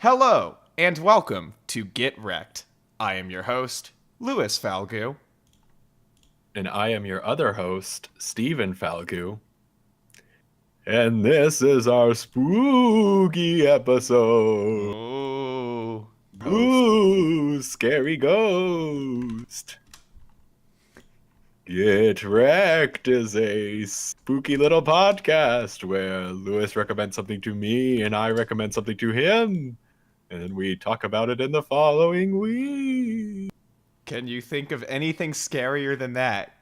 Hello, and welcome to Get Recc'd. I am your host, Louis Falgout. And I am your other host, Stephen Falgout. And this is our spooky episode. Oh, Ooh, scary ghost. Get Recc'd is a spooky little podcast where Louis recommends something to me and I recommend something to him. And then we talk about it in the following week. Can you think of anything scarier than that?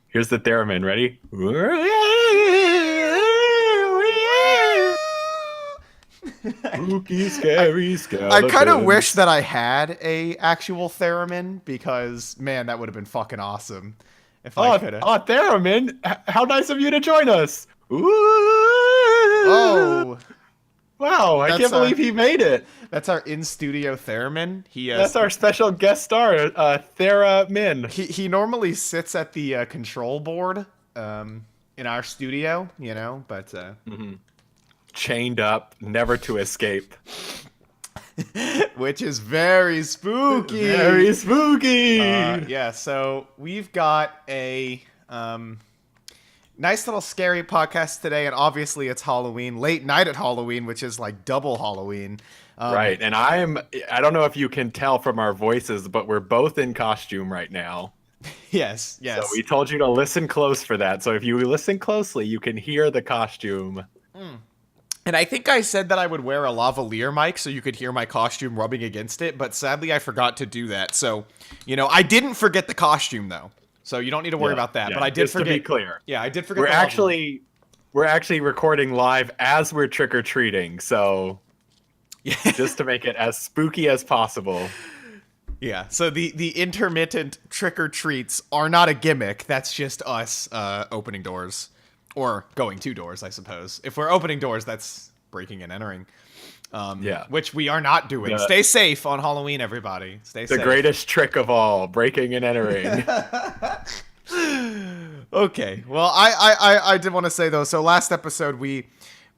Here's the theremin. Ready? Spooky, scary skeletons. I kind of wish that I had a actual theremin because, man, that would have been fucking awesome. If I could have. Oh, theremin! How nice of you to join us! Ooh! Oh, Wow, I can't believe he made it. that's our in-studio theremin. That's our special guest star, Thera-Min. He normally sits at the control board in our studio, but Chained up, never to escape. which is very spooky. Very spooky! Yeah, so we've got a nice little scary podcast today, and obviously it's Halloween, late night at Halloween, which is like double Halloween. Right, and I don't know if you can tell from our voices, but we're both in costume right now. Yes. So we told you to listen close for that. So if you listen closely, you can hear the costume. And I think I said that I would wear a lavalier mic so you could hear my costume rubbing against it, but sadly I forgot to do that. So, I didn't forget the costume though. So you don't need to worry about that. But I did forget. To be clear. Yeah, I did forget. We're actually recording live as we're trick-or-treating. So just to make it as spooky as possible. Yeah, so the intermittent trick-or-treats are not a gimmick. That's just us opening doors. Or going to doors, I suppose. If we're opening doors, that's breaking and entering. Which we are not doing. Stay safe on Halloween, everybody. Stay safe. The greatest trick of all, breaking and entering. Okay, well, I did want to say, though, so last episode we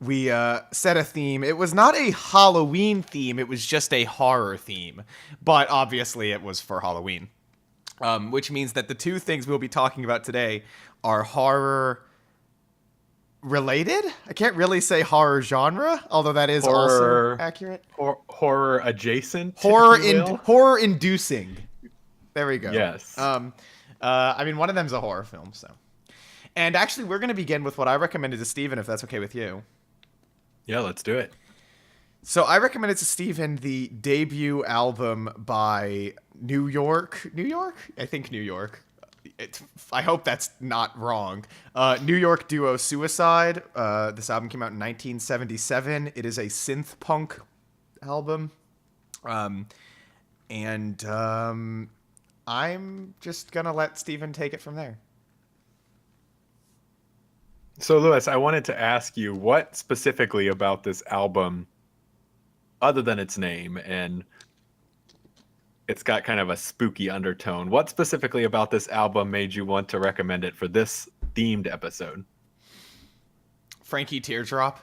set a theme. It was not a Halloween theme, it was just a horror theme. But obviously it was for Halloween. Which means that the two things we'll be talking about today are horror related? I can't really say horror genre, although that is also accurate. Horror adjacent. Horror inducing. There we go. Yes. One of them's a horror film, so. And actually, we're going to begin with what I recommended to Steven, if that's okay with you. Yeah, let's do it. So I recommended to Steven the debut album by New York? I think New York. I hope that's not wrong. New York duo Suicide. This album came out in 1977. It is a synth punk album. I'm just going to let Steven take it from there. So, Louis, I wanted to ask you, what specifically about this album, other than its name, and it's got kind of a spooky undertone, what specifically about this album made you want to recommend it for this themed episode? Frankie Teardrop.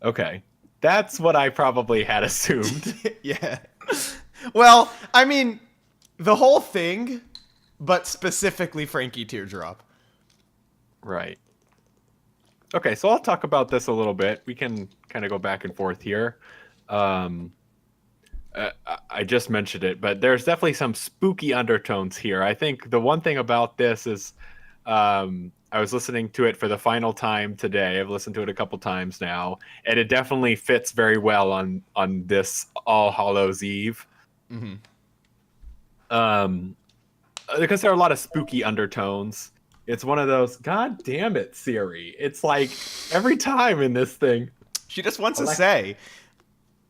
Okay. That's what I probably had assumed. Yeah. Well, I mean, the whole thing, but specifically Frankie Teardrop. Right. Okay, so I'll talk about this a little bit. We can kind of go back and forth here. I just mentioned it, but there's definitely some spooky undertones here. I think the one thing about this is I was listening to it for the final time today. I've listened to it a couple times now, and it definitely fits very well on this All Hallows Eve. Mm-hmm. Because there are a lot of spooky undertones. It's one of those, God damn it, Siri. It's like every time in this thing. She just wants to say.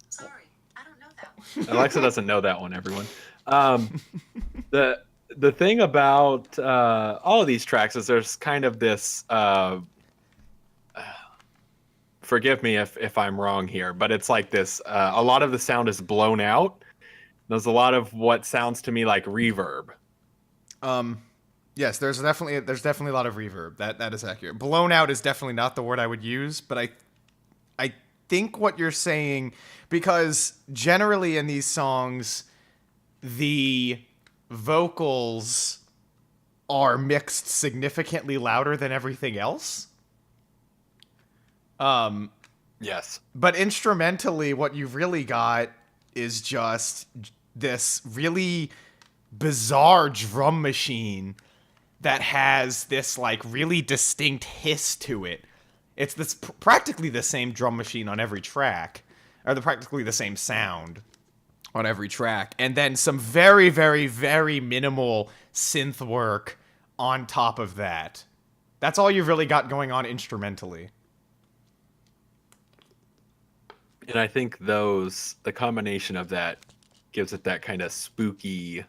Sorry, I don't know that one. Alexa doesn't know that one, everyone. The thing about all of these tracks is there's kind of this, forgive me if I'm wrong here, but it's like this, a lot of the sound is blown out. There's a lot of what sounds to me like reverb. Yes, there's definitely a lot of reverb. That is accurate. Blown out is definitely not the word I would use, but I think what you're saying, because generally in these songs, the vocals are mixed significantly louder than everything else. Yes. But instrumentally, what you've really got is just this really bizarre drum machine that has this like really distinct hiss to it. It's this practically the same drum machine on every track, or practically the same sound on every track, and then some very, very, very minimal synth work on top of that. That's all you've really got going on instrumentally. And I think the combination of that gives it that kind of spooky,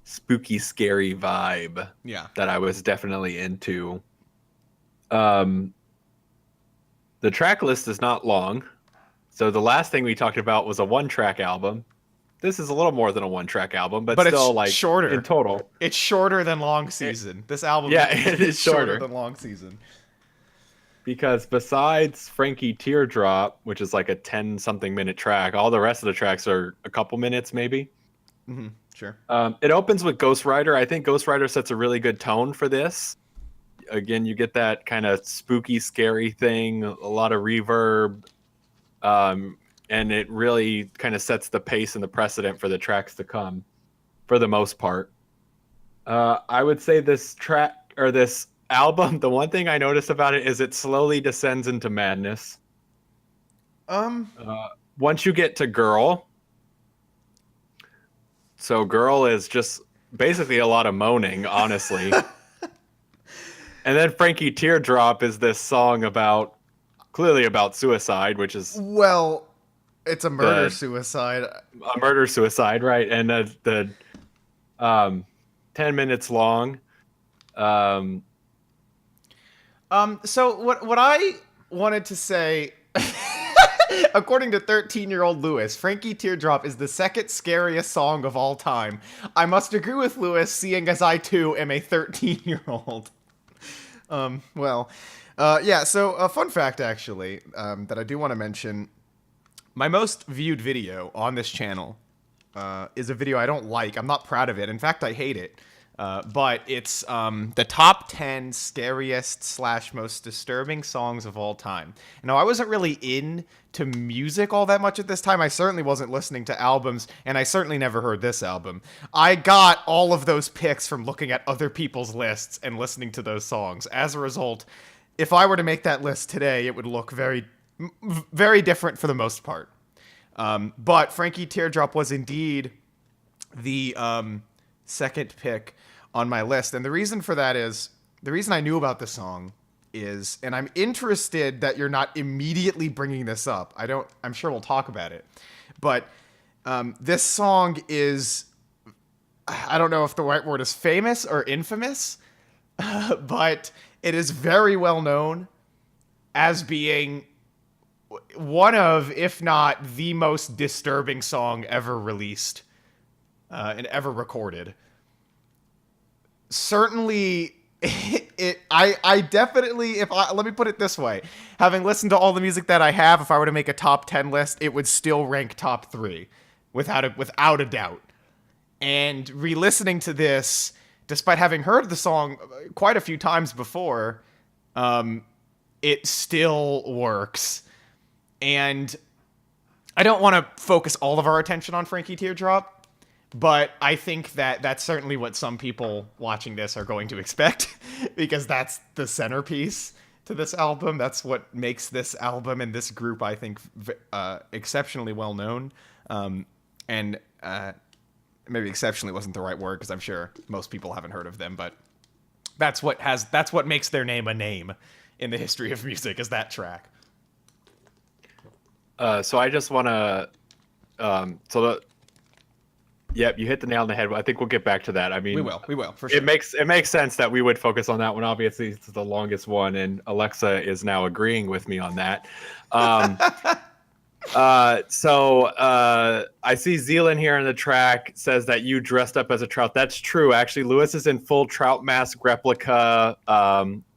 scary vibe. Yeah. That I was definitely into. The track list is not long. So the last thing we talked about was a 1-track album. This is a little more than a 1-track album, but still it's like shorter in total. It's shorter than Long Season. This album it is shorter than Long Season. Because besides Frankie Teardrop, which is like a 10-something minute track, all the rest of the tracks are a couple minutes maybe. Mm-hmm. Sure. It opens with Ghost Rider. I think Ghost Rider sets a really good tone for this. Again, you get that kind of spooky, scary thing, a lot of reverb, and it really kind of sets the pace and the precedent for the tracks to come, for the most part. I would say this track, or this album, the one thing I noticed about it is it slowly descends into madness. Once you get to Girl, so Girl is just basically a lot of moaning, honestly. And then Frankie Teardrop is this song clearly about suicide, which is... Well, it's a murder-suicide. A murder-suicide, right. And the 10 minutes long. So what I wanted to say... According to 13-year-old Lewis, Frankie Teardrop is the second scariest song of all time. I must agree with Lewis, seeing as I, too, am a 13-year-old. So a fun fact, actually, that I do want to mention. My most viewed video on this channel is a video I don't like. I'm not proud of it. In fact, I hate it. But it's the top 10 scariest / most disturbing songs of all time. Now, I wasn't really into music all that much at this time. I certainly wasn't listening to albums, and I certainly never heard this album. I got all of those picks from looking at other people's lists and listening to those songs. As a result, if I were to make that list today, it would look very, very different for the most part. But Frankie Teardrop was indeed the second pick on my list. And the reason for that is, the reason I knew about the song is, and I'm interested that you're not immediately bringing this up. I'm sure we'll talk about it. But this song is, I don't know if the right word is famous or infamous, but it is very well known as being one of, if not the most disturbing song ever released and ever recorded. Certainly, I definitely, let me put it this way, having listened to all the music that I have, if I were to make a top 10 list, it would still rank top 3 without a doubt. And re-listening to this, despite having heard the song quite a few times before, it still works. And I don't want to focus all of our attention on Frankie Teardrop, but I think that that's certainly what some people watching this are going to expect, because that's the centerpiece to this album. That's what makes this album and this group, I think, exceptionally well known. And maybe exceptionally wasn't the right word, because I'm sure most people haven't heard of them, but that's what makes their name a name in the history of music, is that track. So I just want to, yep, you hit the nail on the head. I think we'll get back to that. I mean, we will for sure. It makes sense that we would focus on that one. Obviously, it's the longest one, and Alexa is now agreeing with me on that. So I see Zealand here in the track says that you dressed up as a trout. That's true. Actually, Lewis is in full trout mask replica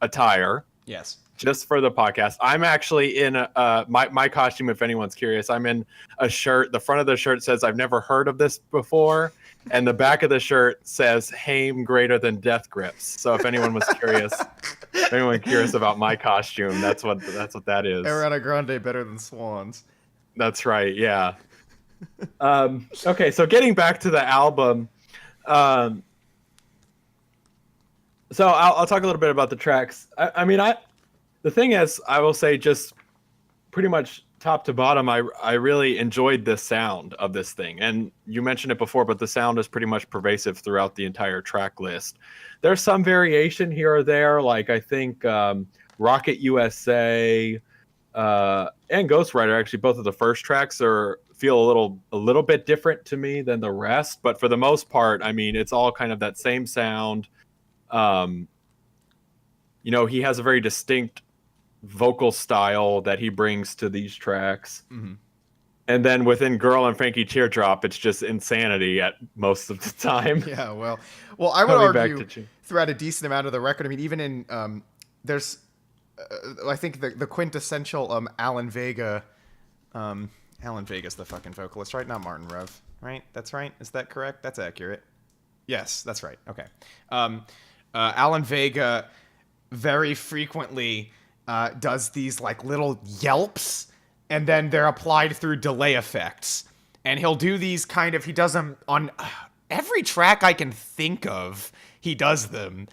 attire. Yes. just for the podcast. I'm actually in my costume. If anyone's curious, I'm in a shirt. The front of the shirt says "I've never heard of this before," and the back of the shirt says "Haim greater than death grips." So if anyone was curious, about my costume, that's what that is. Ariana Grande better than swans. That's right. Yeah. Okay, so getting back to the album. So I'll talk a little bit about the tracks. The thing is, I will say just pretty much top to bottom, I really enjoyed the sound of this thing. And you mentioned it before, but the sound is pretty much pervasive throughout the entire track list. There's some variation here or there, like I think Rocket USA and Ghost Rider, actually both of the first tracks feel a little bit different to me than the rest. But for the most part, I mean, it's all kind of that same sound. He has a very distinct vocal style that he brings to these tracks. Mm-hmm. And then within Girl and Frankie Teardrop, it's just insanity at most of the time. Yeah, well, I would argue throughout a decent amount of the record. I mean, even in there's, I think the quintessential Alan Vega. Alan Vega's the fucking vocalist, right? Not Martin Rev, right? That's right. Is that correct? That's accurate. Yes, that's right. Okay. Alan Vega very frequently does these like little yelps, and then they're applied through delay effects. And he'll do these he does them on every track I can think of. He does them.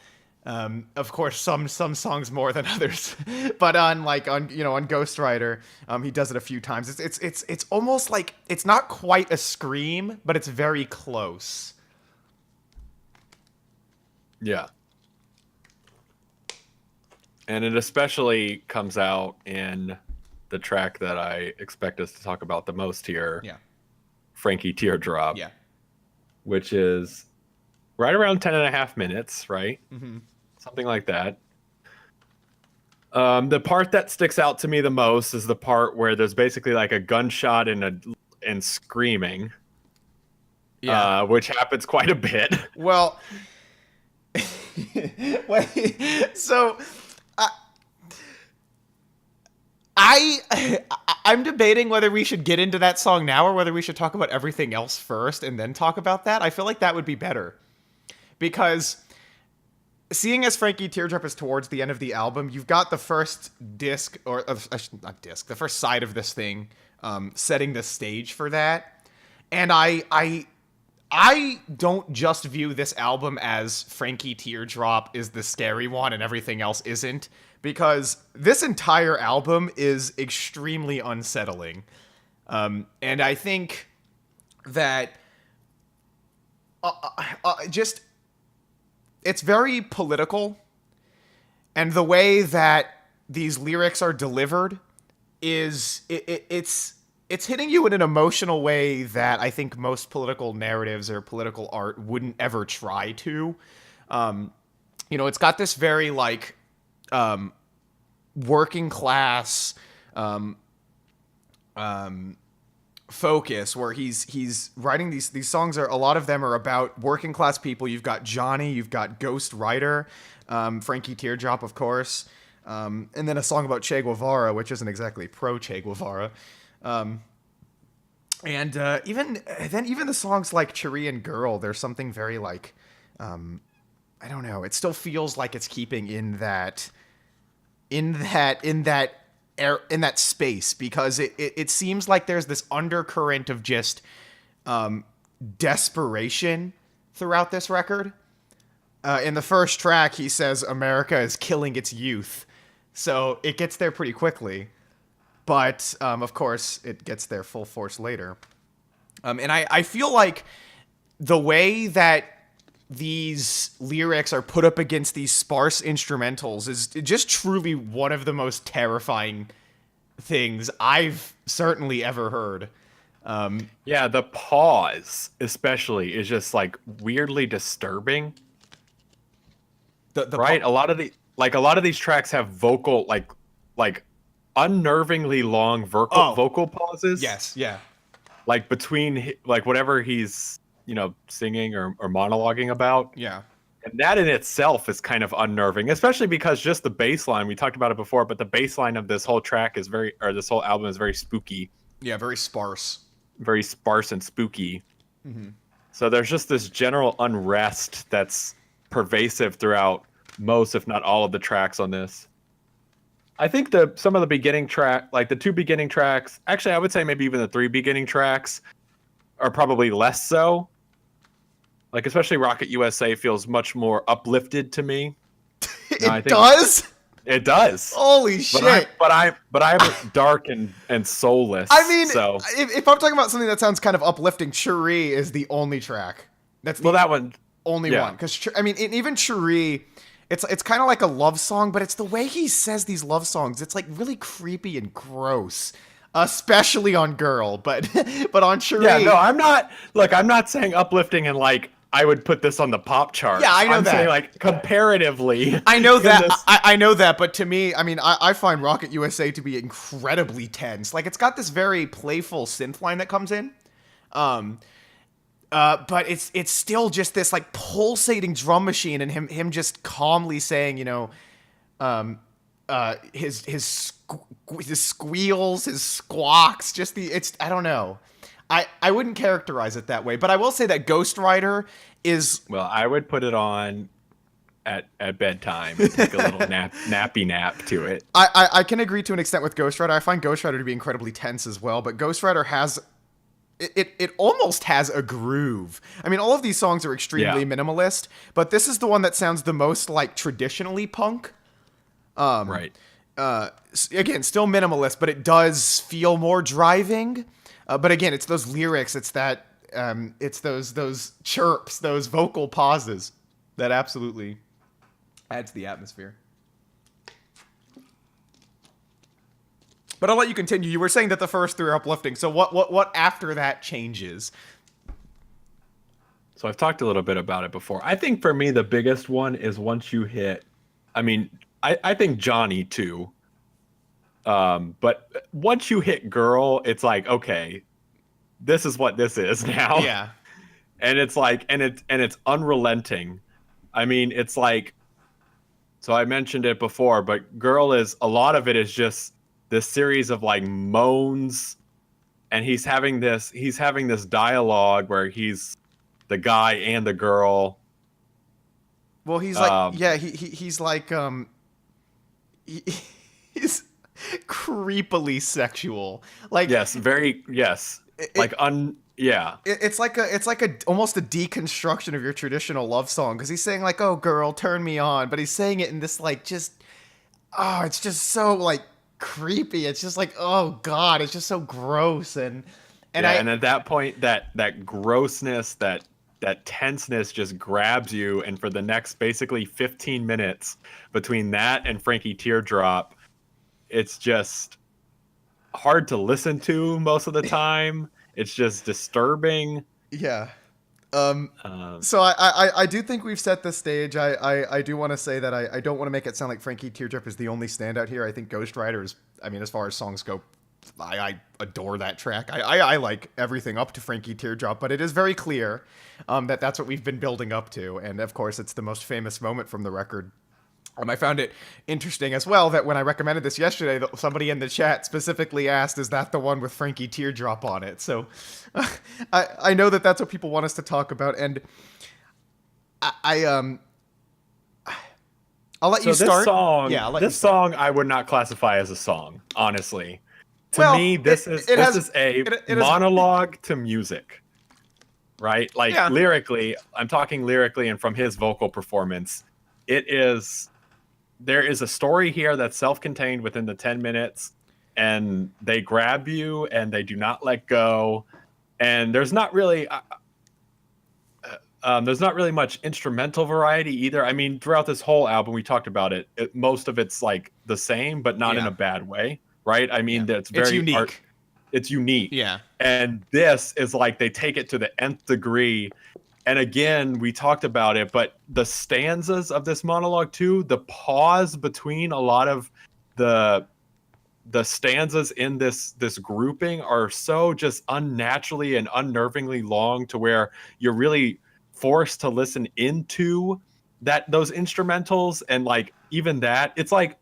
Of course, some songs more than others, but on Ghost Rider, he does it a few times. It's almost like it's not quite a scream, but it's very close. Yeah. And it especially comes out in the track that I expect us to talk about the most here. Yeah. Frankie Teardrop. Yeah. Which is right around 10.5 minutes, right? Mm-hmm. Something like that. The part that sticks out to me the most is the part where there's basically like a gunshot and screaming. Yeah. Which happens quite a bit. Well, so I'm debating whether we should get into that song now or whether we should talk about everything else first and then talk about that. I feel like that would be better. Because seeing as Frankie Teardrop is towards the end of the album, you've got the first disc, or not disc, the first side of this thing setting the stage for that. And I don't just view this album as Frankie Teardrop is the scary one and everything else isn't, because this entire album is extremely unsettling. And I think that it's very political, and the way that these lyrics are delivered is it's hitting you in an emotional way that I think most political narratives or political art wouldn't ever try to. It's got this very like working class focus where he's writing these songs. A lot of them are about working class people. You've got Johnny, you've got Ghost Rider, Frankie Teardrop, of course, and then a song about Che Guevara, which isn't exactly pro Che Guevara. And even the songs like Chilean Girl, there's something very like, I don't know. It still feels like it's keeping in that space, because it seems like there's this undercurrent of just desperation throughout this record. In the first track, he says America is killing its youth, so it gets there pretty quickly. But, of course, it gets there full force later. And I feel like the way that these lyrics are put up against these sparse instrumentals is just truly one of the most terrifying things I've certainly ever heard. Yeah, the pause, especially, is just, like, weirdly disturbing. Right? A lot of these tracks have vocal, like unnervingly long vocal pauses. Yes, yeah. Like between like whatever he's singing or monologuing about. Yeah. And that in itself is kind of unnerving, especially because just the bass line, we talked about it before, but the bass line of this whole track is this whole album is very spooky. Yeah, very sparse. Very sparse and spooky. Mm-hmm. So there's just this general unrest that's pervasive throughout most, if not all, of the tracks on this. I think some of the beginning track, like the 2 beginning tracks, actually I would say maybe even the 3 beginning tracks are probably less so. Like especially Rocket USA feels much more uplifted to me. It does? It does. Holy shit. But I am dark and soulless. I mean, so if I'm talking about something that sounds kind of uplifting, Cherie is the only track. That's that one. Only one. Because, I mean, even Cherie, it's kind of like a love song, but it's the way he says these love songs. It's like really creepy and gross. Especially on Girl, but on Cherie. Yeah, no, I'm not saying uplifting and like I would put this on the pop chart. Yeah, I know I'm that. saying like comparatively. I know that. I know that, but to me, I mean, I find Rocket USA to be incredibly tense. Like, it's got this very playful synth line that comes in, but it's still just this like pulsating drum machine, and him just calmly saying, you know, his squeals, his squawks, just I don't know. I wouldn't characterize it that way, but I will say that Ghost Rider is... Well, I would put it on at bedtime and take a little nappy nap to it. I can agree to an extent with Ghost Rider. I find Ghost Rider to be incredibly tense as well, but Ghost Rider has... It almost has a groove. I mean, all of these songs are extremely minimalist, but this is the one that sounds the most like traditionally punk. Right. Again, still minimalist, but it does feel more driving. But again, it's those lyrics, it's that, it's those chirps, those vocal pauses that absolutely add to the atmosphere. But I'll let you continue. You were saying that the first 3 are uplifting. So what after that changes? So I've talked a little bit about it before. I think for me, the biggest one is once you hit, I mean, I think Johnny too. But once you hit Girl, it's like, okay, this is what this is now. Yeah. And it's like, and it's unrelenting. I mean, it's like, so I mentioned it before, but Girl is, a lot of it is just this series of like moans, and he's having this dialogue where he's the guy and the girl. Well, he's like, he's like, he's creepily sexual. Like, yes, very, yes. It's like a almost a deconstruction of your traditional love song, because he's saying like, "Oh, girl, turn me on," but he's saying it in this like it's just so like creepy. It's just like, oh god, it's just so gross and at that point that grossness, that tenseness just grabs you, and for the next basically 15 minutes between that and Frankie Teardrop, it's just hard to listen to most of the time. It's just disturbing. Yeah. So I do think we've set the stage. I do want to say that I don't want to make it sound like Frankie Teardrop is the only standout here. I think Ghost Rider is, I mean, as far as songs go, I adore that track. I like everything up to Frankie Teardrop, but it is very clear that that's what we've been building up to. And of course, it's the most famous moment from the record. I found it interesting as well that when I recommended this yesterday, somebody in the chat specifically asked, is that the one with Frankie Teardrop on it? So I know that that's what people want us to talk about. And I'll let you start. This song I would not classify as a song, honestly. To me, this is a monologue to music, right? Like lyrically, I'm talking lyrically, and from his vocal performance, there is a story here that's self-contained within the 10 minutes, and they grab you and they do not let go. And there's not really much instrumental variety either. I mean, throughout this whole album, we talked about it. Most of it's like the same, but not in a bad way, right? I mean, that's very unique. It's unique. Yeah. And this is like they take it to the nth degree. And again, we talked about it, but the stanzas of this monologue too, the pause between a lot of the stanzas in this grouping are so just unnaturally and unnervingly long, to where you're really forced to listen into that those instrumentals and like even that, it's like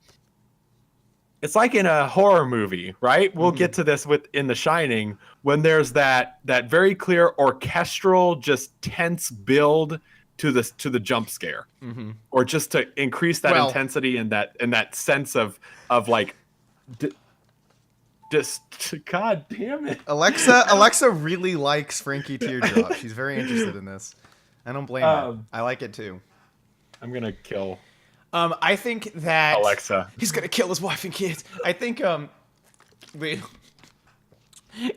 in a horror movie, right? We'll get to this in The Shining when there's that very clear orchestral, just tense build to the jump scare, or just to increase that intensity and that sense of like, just God damn it. Alexa really likes Frankie Teardrop. She's very interested in this. I don't blame her. I like it too. I'm gonna kill. I think that Alexa. He's gonna kill his wife and kids. I think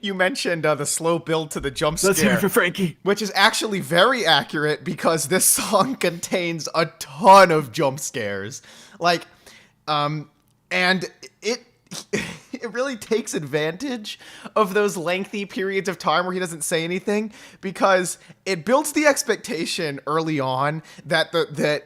you mentioned the slow build to the jump scare. Let's hear it for Frankie. Which is actually very accurate because this song contains a ton of jump scares. Like, and it really takes advantage of those lengthy periods of time where he doesn't say anything, because it builds the expectation early on that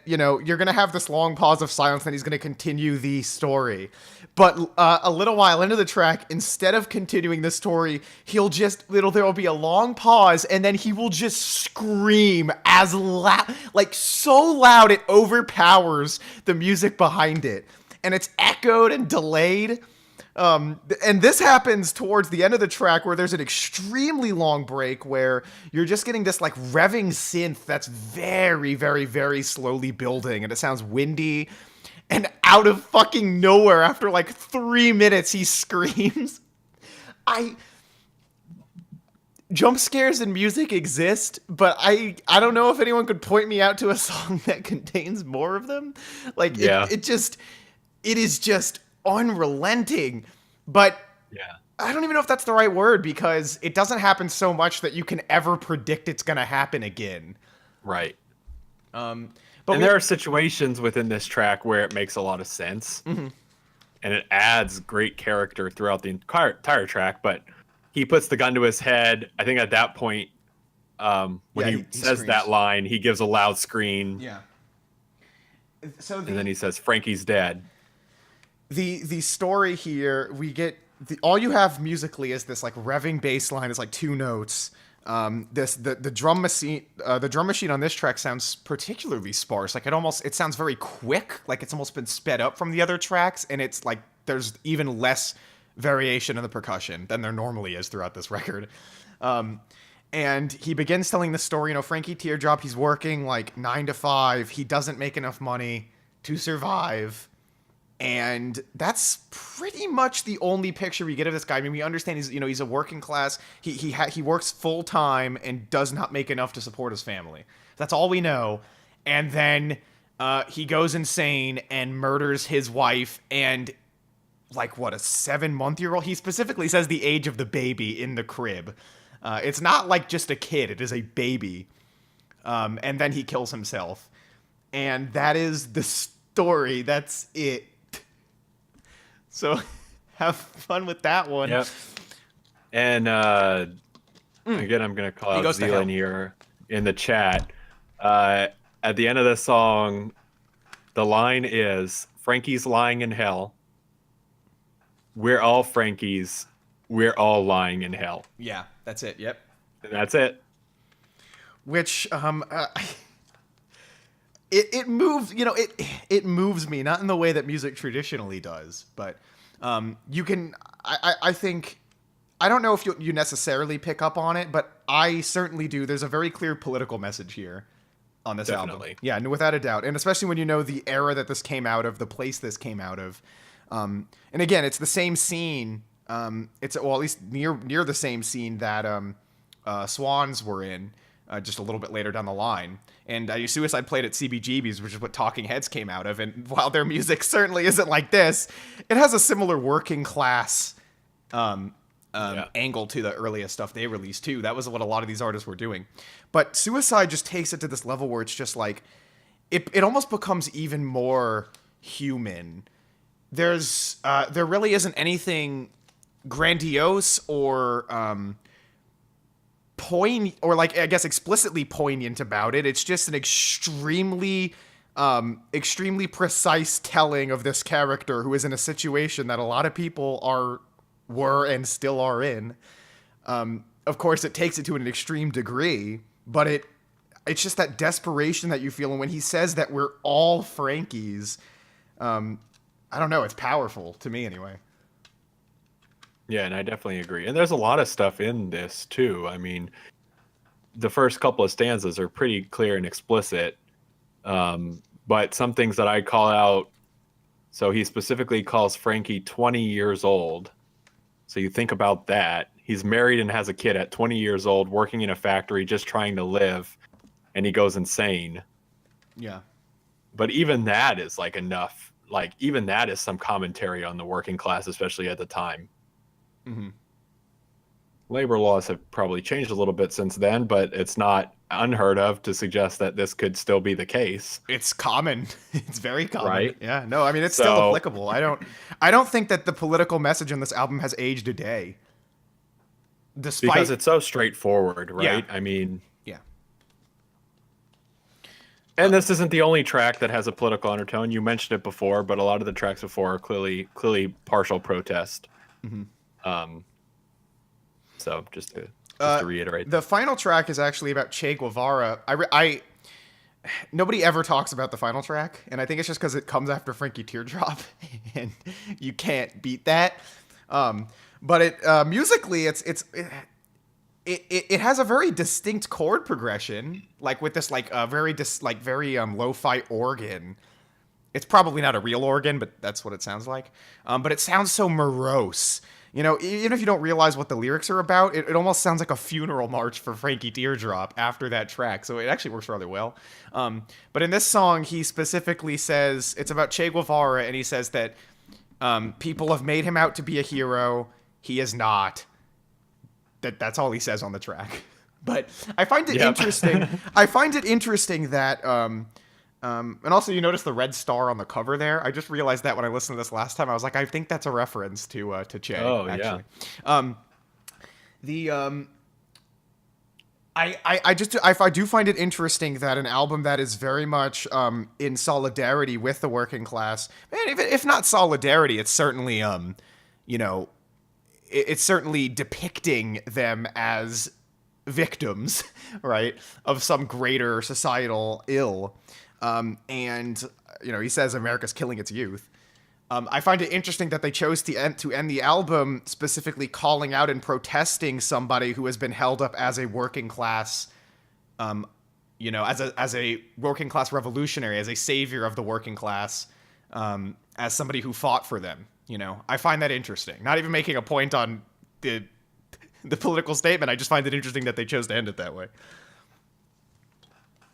you're going to have this long pause of silence and he's going to continue the story. But a little while into the track, instead of continuing the story, there will be a long pause, and then he will just scream as loud, like so loud it overpowers the music behind it. And it's echoed and delayed. And this happens towards the end of the track where there's an extremely long break where you're just getting this like revving synth that's very, very, very slowly building, and it sounds windy, and out of fucking nowhere after like 3 minutes he screams. Jump scares in music exist, but I don't know if anyone could point me out to a song that contains more of them. Like, yeah. It is just unrelenting, but I don't even know if that's the right word, because it doesn't happen so much that you can ever predict it's going to happen again. Right. But there are situations within this track where it makes a lot of sense, and it adds great character throughout the entire track, but he puts the gun to his head. I think at that point, when he says screams. that line, he gives a loud scream. Yeah. And then he says, Frankie's dead. The story here, we get all you have musically is this like revving bass line. It's like 2 notes. The drum machine on this track sounds particularly sparse. Like it sounds very quick. Like it's almost been sped up from the other tracks, and it's like there's even less variation in the percussion than there normally is throughout this record. And he begins telling the story. Frankie Teardrop, he's working like 9 to 5. He doesn't make enough money to survive. And that's pretty much the only picture we get of this guy. I mean, we understand he's a working class. He works full time and does not make enough to support his family. That's all we know. And then he goes insane and murders his wife and like a 7-month-old. He specifically says the age of the baby in the crib. It's not like just a kid; it is a baby. And then he kills himself, and that is the story. That's it. So, have fun with that one. Yep. And again, I'm going to call out Zealand here in the chat. At the end of the song, the line is, Frankie's lying in hell. We're all Frankies. We're all lying in hell. Yeah, that's it. Yep. And that's it. Which, it moves, it moves me, not in the way that music traditionally does, but you can, I think, I don't know if you necessarily pick up on it, but I certainly do. There's a very clear political message here on this album. Yeah, without a doubt. And especially when you know the era that this came out of, the place this came out of. And again, it's the same scene. At least near the same scene that Swans were in. Just a little bit later down the line. And Suicide played at CBGB's, which is what Talking Heads came out of. And while their music certainly isn't like this, it has a similar working class angle to the earliest stuff they released, too. That was what a lot of these artists were doing. But Suicide just takes it to this level where it's just like, it almost becomes even more human. There really isn't anything grandiose or explicitly poignant about it. It's just an extremely precise telling of this character who is in a situation that a lot of people were and still are in. Of course, it takes it to an extreme degree, but it's just that desperation that you feel. And when he says that we're all Frankies, I don't know. It's powerful to me anyway. Yeah, and I definitely agree. And there's a lot of stuff in this too. I mean, the first couple of stanzas are pretty clear and explicit. But some things that I call out. So he specifically calls Frankie 20 years old. So you think about that. He's married and has a kid at 20 years old, working in a factory, just trying to live, and he goes insane. Yeah. But even that is like enough. Like even that is some commentary on the working class, especially at the time. Mm-hmm. Labor laws have probably changed a little bit since then, but it's not unheard of to suggest that this could still be the case. It's common. It's very common. Right? Yeah. No, I mean, it's still applicable. I don't think that the political message in this album has aged a day. Because it's so straightforward, right? Yeah. I mean, yeah. And this isn't the only track that has a political undertone. You mentioned it before, but a lot of the tracks before are clearly partial protest. Mm-hmm. So just to reiterate, the final track is actually about Che Guevara. Nobody ever talks about the final track, and I think it's just because it comes after Frankie Teardrop, and you can't beat that. But it musically, it has a very distinct chord progression, like with this very lo-fi organ. It's probably not a real organ, but that's what it sounds like. But it sounds so morose. You know, even if you don't realize what the lyrics are about, it almost sounds like a funeral march for Frankie Teardrop after that track. So it actually works rather well. But in this song, he specifically says, it's about Che Guevara, and he says that people have made him out to be a hero. He is not. That's all he says on the track. But I find it interesting. I find it interesting that... and also, you notice the red star on the cover there. I just realized that when I listened to this last time. I was like, I think that's a reference to Che. Oh, actually. Yeah. I do find it interesting that an album that is very much in solidarity with the working class, and if not solidarity, it's certainly it's certainly depicting them as victims, right, of some greater societal ill. And he says America's killing its youth. I find it interesting that they chose to end the album specifically calling out and protesting somebody who has been held up as a working class, as a working class revolutionary, as a savior of the working class, as somebody who fought for them. I find that interesting. Not even making a point on the political statement. I just find it interesting that they chose to end it that way.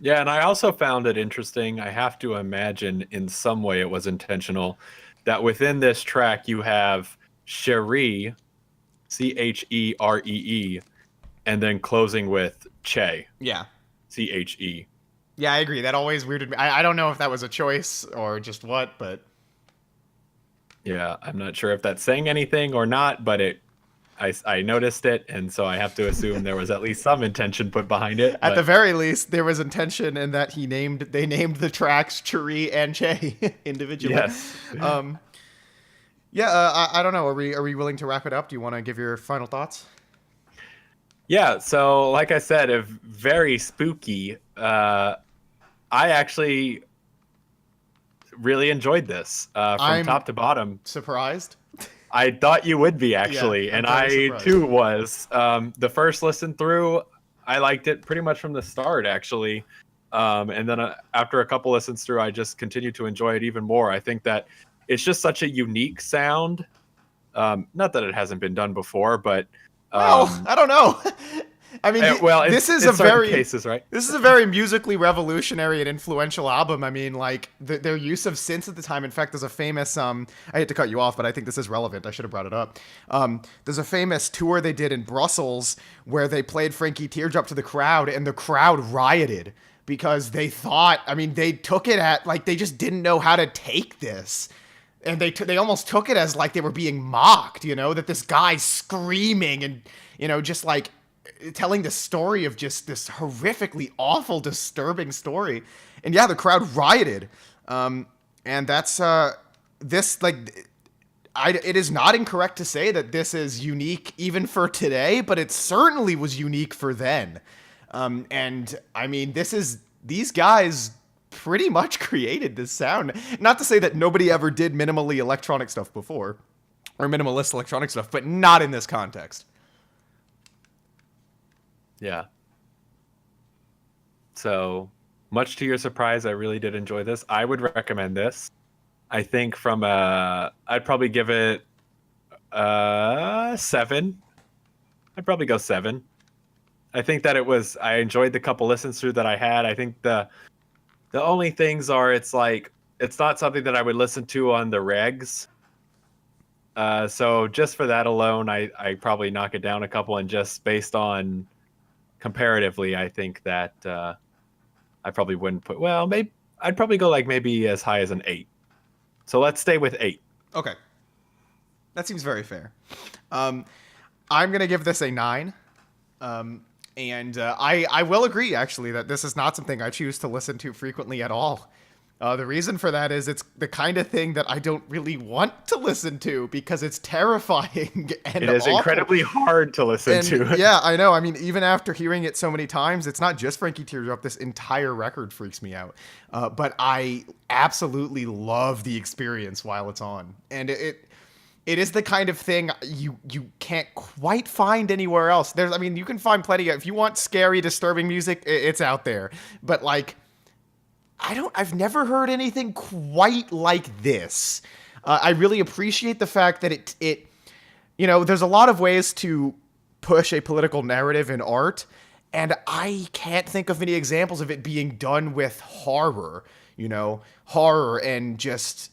Yeah, and I also found it interesting. I have to imagine in some way it was intentional that within this track you have Cherie, Cheree, and then closing with Che. Yeah. CHE. Yeah, I agree. That always weirded me. I don't know if that was a choice or just what, but... Yeah, I'm not sure if that's saying anything or not, but I noticed it, and so I have to assume there was at least some intention put behind it. At the very least, there was intention in that they named the tracks Cherie and Che individually. Yes. I don't know. Are we willing to wrap it up? Do you want to give your final thoughts? Yeah. So, like I said, very spooky. I actually really enjoyed this from top to bottom. Surprised? I thought you would be, actually, yeah, and I too was. The first listen through, I liked it pretty much from the start, actually. And then after a couple listens through, I just continued to enjoy it even more. I think that it's just such a unique sound. Not that it hasn't been done before, but... I don't know. I mean, this is a very cases, right? This is a very musically revolutionary and influential album. I mean, like their use of synths at the time. In fact, there's a famous. I hate to cut you off, but I think this is relevant. I should have brought it up. There's a famous tour they did in Brussels where they played Frankie Teardrop to the crowd, and the crowd rioted because they thought. I mean, they took it at they just didn't know how to take this. And they almost took it as like they were being mocked, that this guy screaming and, just like telling the story of just this horrifically awful, disturbing story. And yeah, the crowd rioted. And that's, it is not incorrect to say that this is unique even for today, but it certainly was unique for then. And I mean, these guys pretty much created this sound. Not to say that nobody ever did minimally electronic stuff before, or minimalist electronic stuff, but not in this context. Yeah. So, much to your surprise, I really did enjoy this. I would recommend this. I think I'd probably give it 7. I'd probably go 7. I think that I enjoyed the couple listens through that I had. I think the only things are, it's not something that I would listen to on the regs. So just for that alone, I probably knock it down a couple, and just based on comparatively, I think that I probably wouldn't maybe I'd probably go maybe as high as an 8. So let's stay with 8. Okay. That seems very fair. I'm going to give this a 9. And I will agree, actually, that this is not something I choose to listen to frequently at all. The reason for that is it's the kind of thing that I don't really want to listen to because it's terrifying and it is awful. Incredibly hard to listen to. Yeah, I know. I mean, even after hearing it so many times, it's not just Frankie Teardrop. This entire record freaks me out. But I absolutely love the experience while it's on. And it is the kind of thing you can't quite find anywhere else. You can find plenty of, if you want scary, disturbing music, it's out there. But I've never heard anything quite like this. I really appreciate the fact that it there's a lot of ways to push a political narrative in art, and I can't think of any examples of it being done with horror, horror and just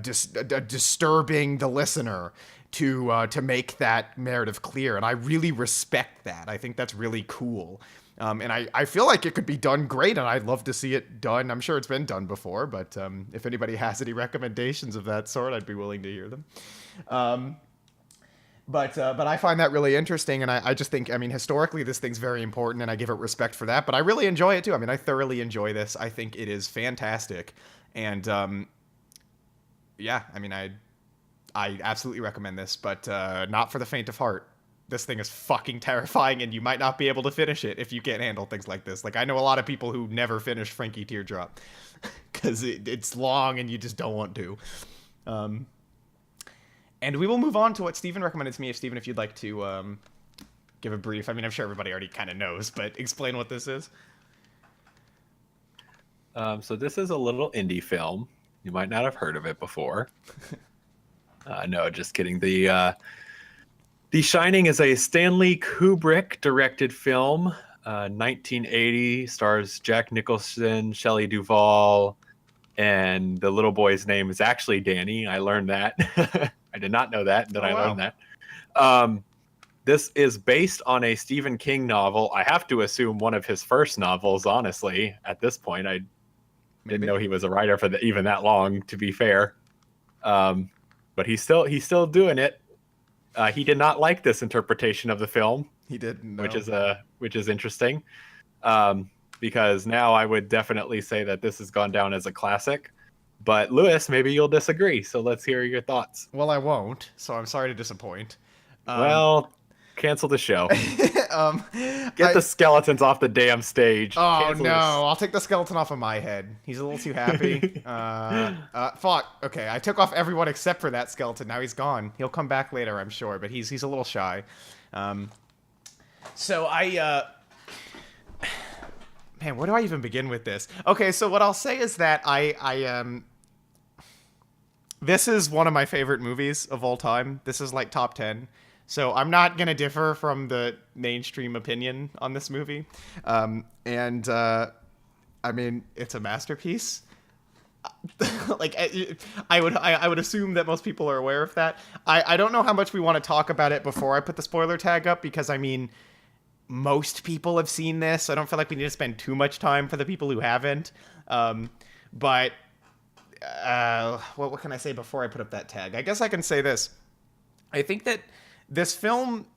disturbing the listener to make that narrative clear. And I really respect that. I think that's really cool. And I feel like it could be done great, and I'd love to see it done. I'm sure it's been done before, but if anybody has any recommendations of that sort, I'd be willing to hear them. But I find that really interesting, and I just think, historically, this thing's very important, and I give it respect for that. But I really enjoy it, too. I thoroughly enjoy this. I think it is fantastic. And, I absolutely recommend this, but not for the faint of heart. This thing is fucking terrifying, and you might not be able to finish it if you can't handle things like this. I know a lot of people who never finish Frankie Teardrop because it's long and you just don't want to. And we will move on to what Steven recommended to me. Steven, if you'd like to give a brief. I'm sure everybody already kind of knows, but explain what this is. So this is a little indie film. You might not have heard of it before. No, just kidding. The Shining is a Stanley Kubrick directed film, 1980, stars Jack Nicholson, Shelley Duvall, and the little boy's name is actually Danny. I learned that. I did not know that, but I learned that. This is based on a Stephen King novel. I have to assume one of his first novels, honestly. At this point, I didn't know he was a writer for even that long, to be fair. But he's still doing it. He did not like this interpretation of the film. He didn't, no. which is interesting, because now I would definitely say that this has gone down as a classic. But Lewis, maybe you'll disagree. So let's hear your thoughts. Well, I won't. So I'm sorry to disappoint. Cancel the show. Get the skeletons off the damn stage. Oh, Cancel no. this. I'll take the skeleton off of my head. He's a little too happy. Fuck. Okay, I took off everyone except for that skeleton. Now he's gone. He'll come back later, I'm sure, but he's a little shy. So man, where do I even begin with this? Okay, so what I'll say is that this is one of my favorite movies of all time. This is top 10. So I'm not going to differ from the mainstream opinion on this movie. It's a masterpiece. I would assume that most people are aware of that. I don't know how much we want to talk about it before I put the spoiler tag up, because most people have seen this. I don't feel like we need to spend too much time for the people who haven't. What can I say before I put up that tag? I guess I can say this. I think that this film,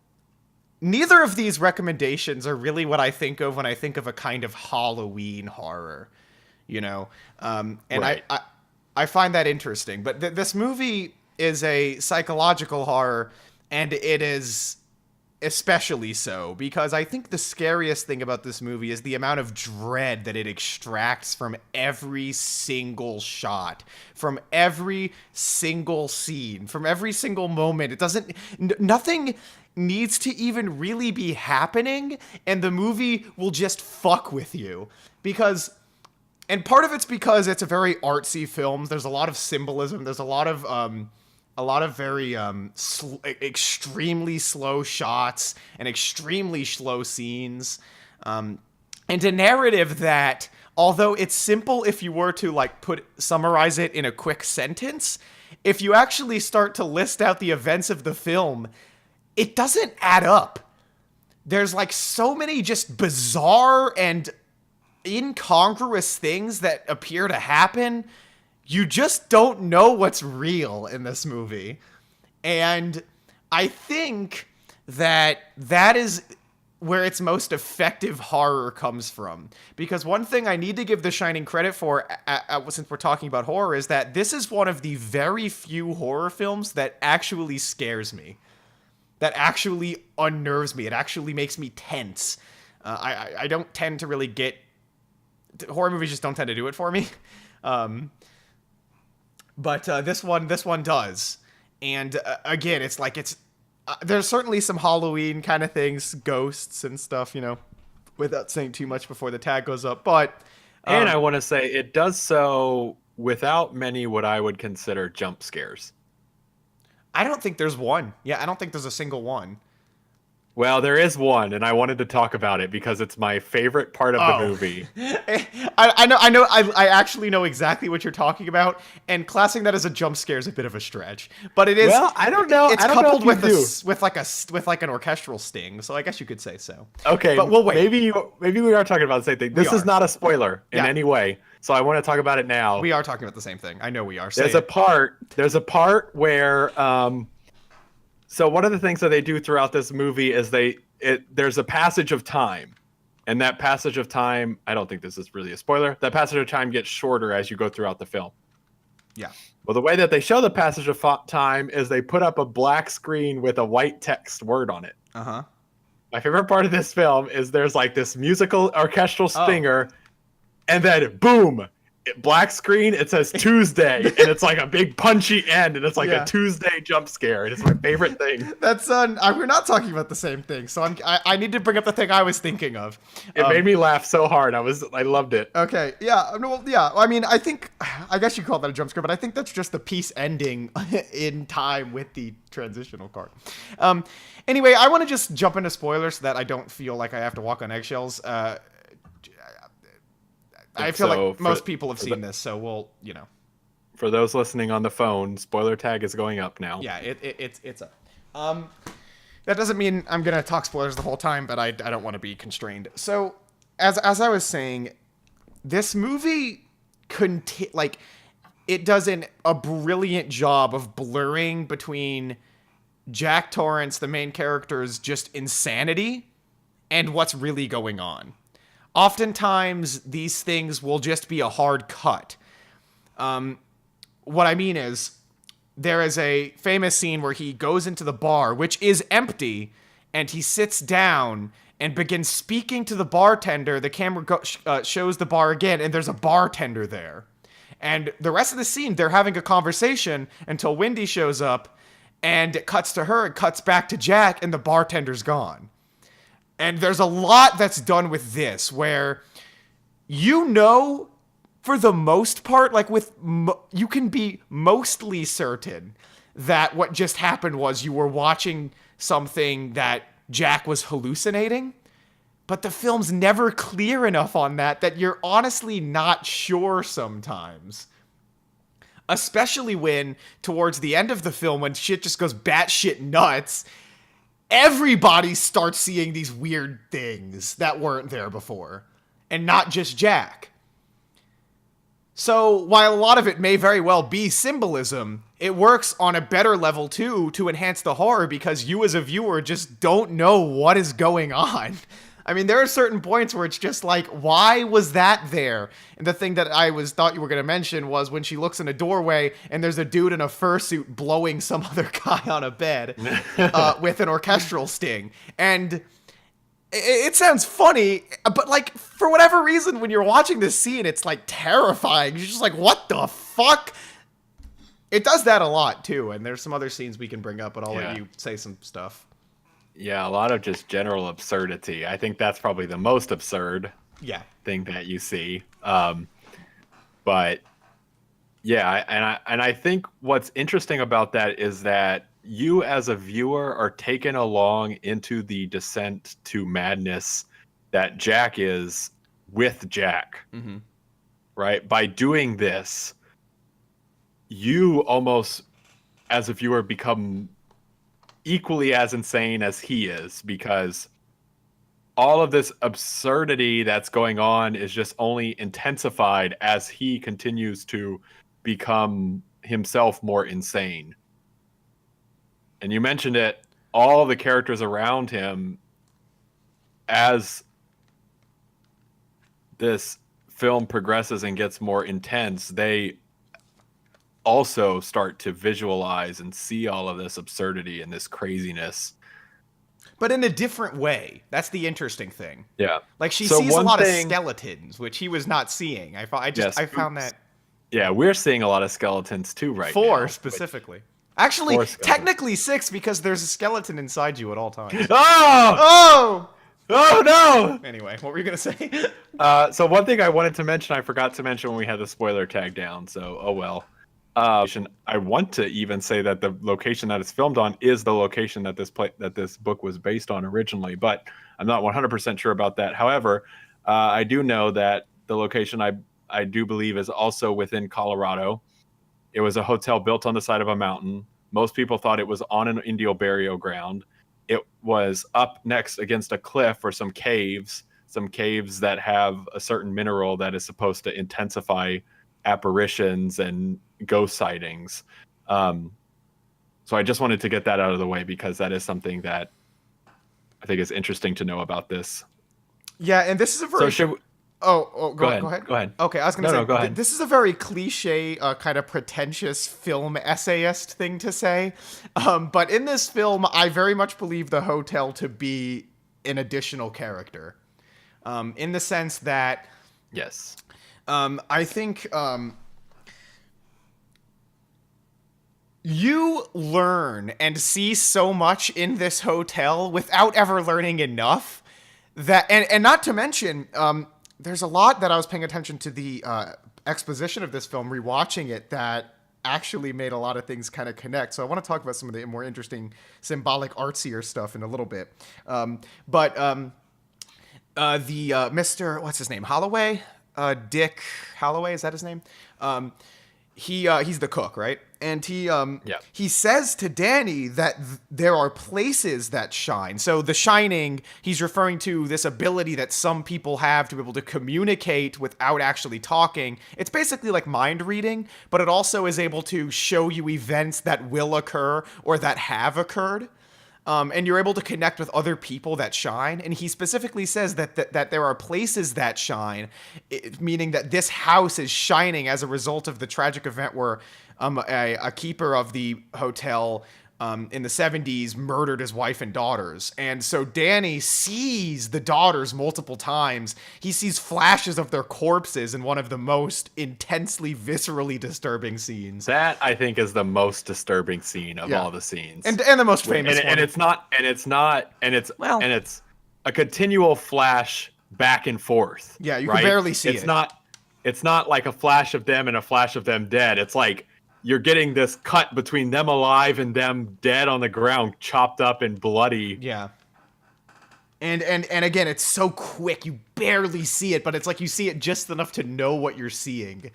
neither of these recommendations are really what I think of when I think of a kind of Halloween horror, Right. I find that interesting. But this movie is a psychological horror, and it is especially so, because I think the scariest thing about this movie is the amount of dread that it extracts from every single shot, from every single scene, from every single moment. It doesn't, nothing needs to even really be happening, and the movie will just fuck with you. Because, and part of it's because it's a very artsy film. There's a lot of symbolism. There's a lot of very extremely slow shots and extremely slow scenes, and a narrative that, although it's simple if you were to like summarize it in a quick sentence, if you actually start to list out the events of the film, it doesn't add up. There's like so many just bizarre and incongruous things that appear to happen. You just don't know what's real in this movie. And I think that is where its most effective horror comes from. Because one thing I need to give The Shining credit for, since we're talking about horror, is that this is one of the very few horror films that actually scares me. That actually unnerves me. It actually makes me tense. I don't tend to really get... Horror movies just don't tend to do it for me. But this one does. And again, it's like there's certainly some Halloween kind of things, ghosts and stuff, without saying too much before the tag goes up. But and I want to say it does so without many what I would consider jump scares. I don't think there's one. Yeah, I don't think there's a single one. Well, there is one, and I wanted to talk about it because it's my favorite part of the movie. I actually know exactly what you're talking about, and classing that as a jump scare is a bit of a stretch. But it is. Well, I don't know. It's I don't coupled know if with like an orchestral sting, so I guess you could say so. Okay, but we'll wait. Maybe we are talking about the same thing. This is not a spoiler in any way, so I want to talk about it now. We are talking about the same thing. I know we are. There's a part where. So one of the things that they do throughout this movie is there's a passage of time. And that passage of time, I don't think this is really a spoiler, that passage of time gets shorter as you go throughout the film. Yeah. Well, the way that they show the passage of time is they put up a black screen with a white text word on it. Uh-huh. My favorite part of this film is there's like this musical orchestral stinger, and then boom! Black screen, it says Tuesday, and it's like a big punchy end, and it's like a Tuesday jump scare, and it's my favorite thing. That's we're not talking about the same thing, so I need to bring up the thing I was thinking of. It made me laugh so hard. I loved it. Okay, yeah, well, yeah. I mean, I guess you call that a jump scare, but I think that's just the piece ending in time with the transitional card. Anyway, I want to just jump into spoilers so that I don't feel like I have to walk on eggshells. I feel like most people have seen this, so we'll, For those listening on the phone, spoiler tag is going up now. Yeah, it's up. That doesn't mean I'm gonna talk spoilers the whole time, but I don't want to be constrained. So, as I was saying, this movie it does a brilliant job of blurring between Jack Torrance, the main character's just insanity, and what's really going on. Oftentimes, these things will just be a hard cut. What I mean is, there is a famous scene where he goes into the bar, which is empty, and he sits down and begins speaking to the bartender. The camera shows the bar again, and there's a bartender there. And the rest of the scene, they're having a conversation until Wendy shows up, and it cuts to her, it cuts back to Jack, and the bartender's gone. And there's a lot that's done with this, where for the most part, like you can be mostly certain that what just happened was you were watching something that Jack was hallucinating, but the film's never clear enough on that you're honestly not sure sometimes. Especially when, towards the end of the film, when shit just goes batshit nuts, everybody starts seeing these weird things that weren't there before, and not just Jack. So, while a lot of it may very well be symbolism, it works on a better level, too, to enhance the horror, because you as a viewer just don't know what is going on. I mean, there are certain points where it's just like, why was that there? And the thing that thought you were going to mention was when she looks in a doorway and there's a dude in a fursuit blowing some other guy on a bed with an orchestral sting. And it sounds funny, but like for whatever reason, when you're watching this scene, it's like terrifying. You're just like, what the fuck? It does that a lot too. And there's some other scenes we can bring up, but I'll let you say some stuff. Yeah, a lot of just general absurdity. I think that's probably the most absurd thing that you see. But yeah, and I think what's interesting about that is that you as a viewer are taken along into the descent to madness that Jack is with Jack. Mm-hmm. Right? By doing this, you almost, as a viewer, become equally as insane as he is, because all of this absurdity that's going on is just only intensified as he continues to become himself more insane. And you mentioned it, all the characters around him, as this film progresses and gets more intense, they also start to visualize and see all of this absurdity and this craziness, but in a different way. That's the interesting thing. Yeah, like she sees a lot of skeletons, which he was not seeing. I found that. Yeah, we're seeing a lot of skeletons too right now. 4 specifically. Actually, technically 6, because there's a skeleton inside you at all times. Oh no! Anyway, what were you gonna say? So one thing I wanted to mention, I forgot to mention when we had the spoiler tag down. So oh well. I want to even say that the location that it's filmed on is the location that this book was based on originally, but I'm not 100% sure about that. However, I do know that the location I do believe is also within Colorado. It was a hotel built on the side of a mountain. Most people thought it was on an Indio burial ground. It was up next against a cliff or some caves that have a certain mineral that is supposed to intensify apparitions and ghost sightings. So I just wanted to get that out of the way, because that is something that I think is interesting to know about this. Yeah, and this is a very... Go ahead. Okay, I was going to say, go ahead. This is a very cliche, kind of pretentious film essayist thing to say. But in this film, I very much believe the hotel to be an additional character. In the sense that... Yes. I think you learn and see so much in this hotel without ever learning enough. That and not to mention... there's a lot that I was paying attention to the exposition of this film, rewatching it, that actually made a lot of things kind of connect. So I want to talk about some of the more interesting, symbolic, artsier stuff in a little bit. But the Mr. What's his name? Holloway? Dick Holloway, is that his name? He's the cook, right? And he says to Danny that there are places that shine. So The Shining, he's referring to this ability that some people have to be able to communicate without actually talking. It's basically like mind reading, but it also is able to show you events that will occur or that have occurred. And you're able to connect with other people that shine. And he specifically says that there are places that shine, meaning that this house is shining as a result of the tragic event where a keeper of the hotel in the 70s murdered his wife and daughters. And so Danny sees the daughters multiple times. He sees flashes of their corpses in one of the most intensely, viscerally disturbing scenes. That, I think, is the most disturbing scene of all the scenes. And the most famous one. And it's a continual flash back and forth. Yeah, you can barely see it. It's not like a flash of them and a flash of them dead. It's like you're getting this cut between them alive and them dead on the ground, chopped up and bloody. Yeah. And again, it's so quick, you barely see it, but it's like you see it just enough to know what you're seeing.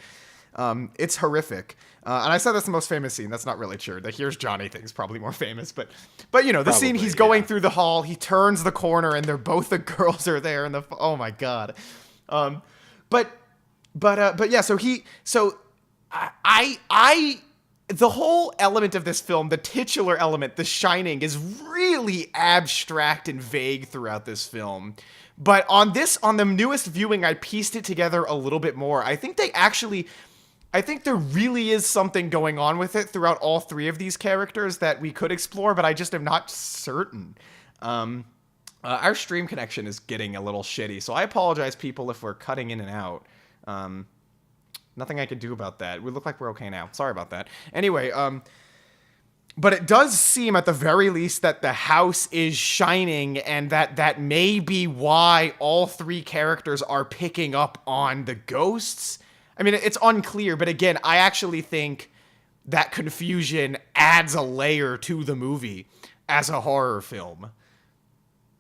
It's horrific. And I said that's the most famous scene. That's not really true. The Here's Johnny thing's probably more famous, but you know, the scene he's going through the hall, he turns the corner and both the girls are there, and oh my God. But yeah, the whole element of this film, the titular element, The Shining, is really abstract and vague throughout this film. But on the newest viewing, I pieced it together a little bit more. I think there really is something going on with it throughout all three of these characters that we could explore, but I just am not certain. Our stream connection is getting a little shitty, so I apologize, people, if we're cutting in and out. Nothing I can do about that. We look like we're okay now. Sorry about that. Anyway, but it does seem at the very least that the house is shining, and that may be why all three characters are picking up on the ghosts. I mean, it's unclear, but again, I actually think that confusion adds a layer to the movie as a horror film.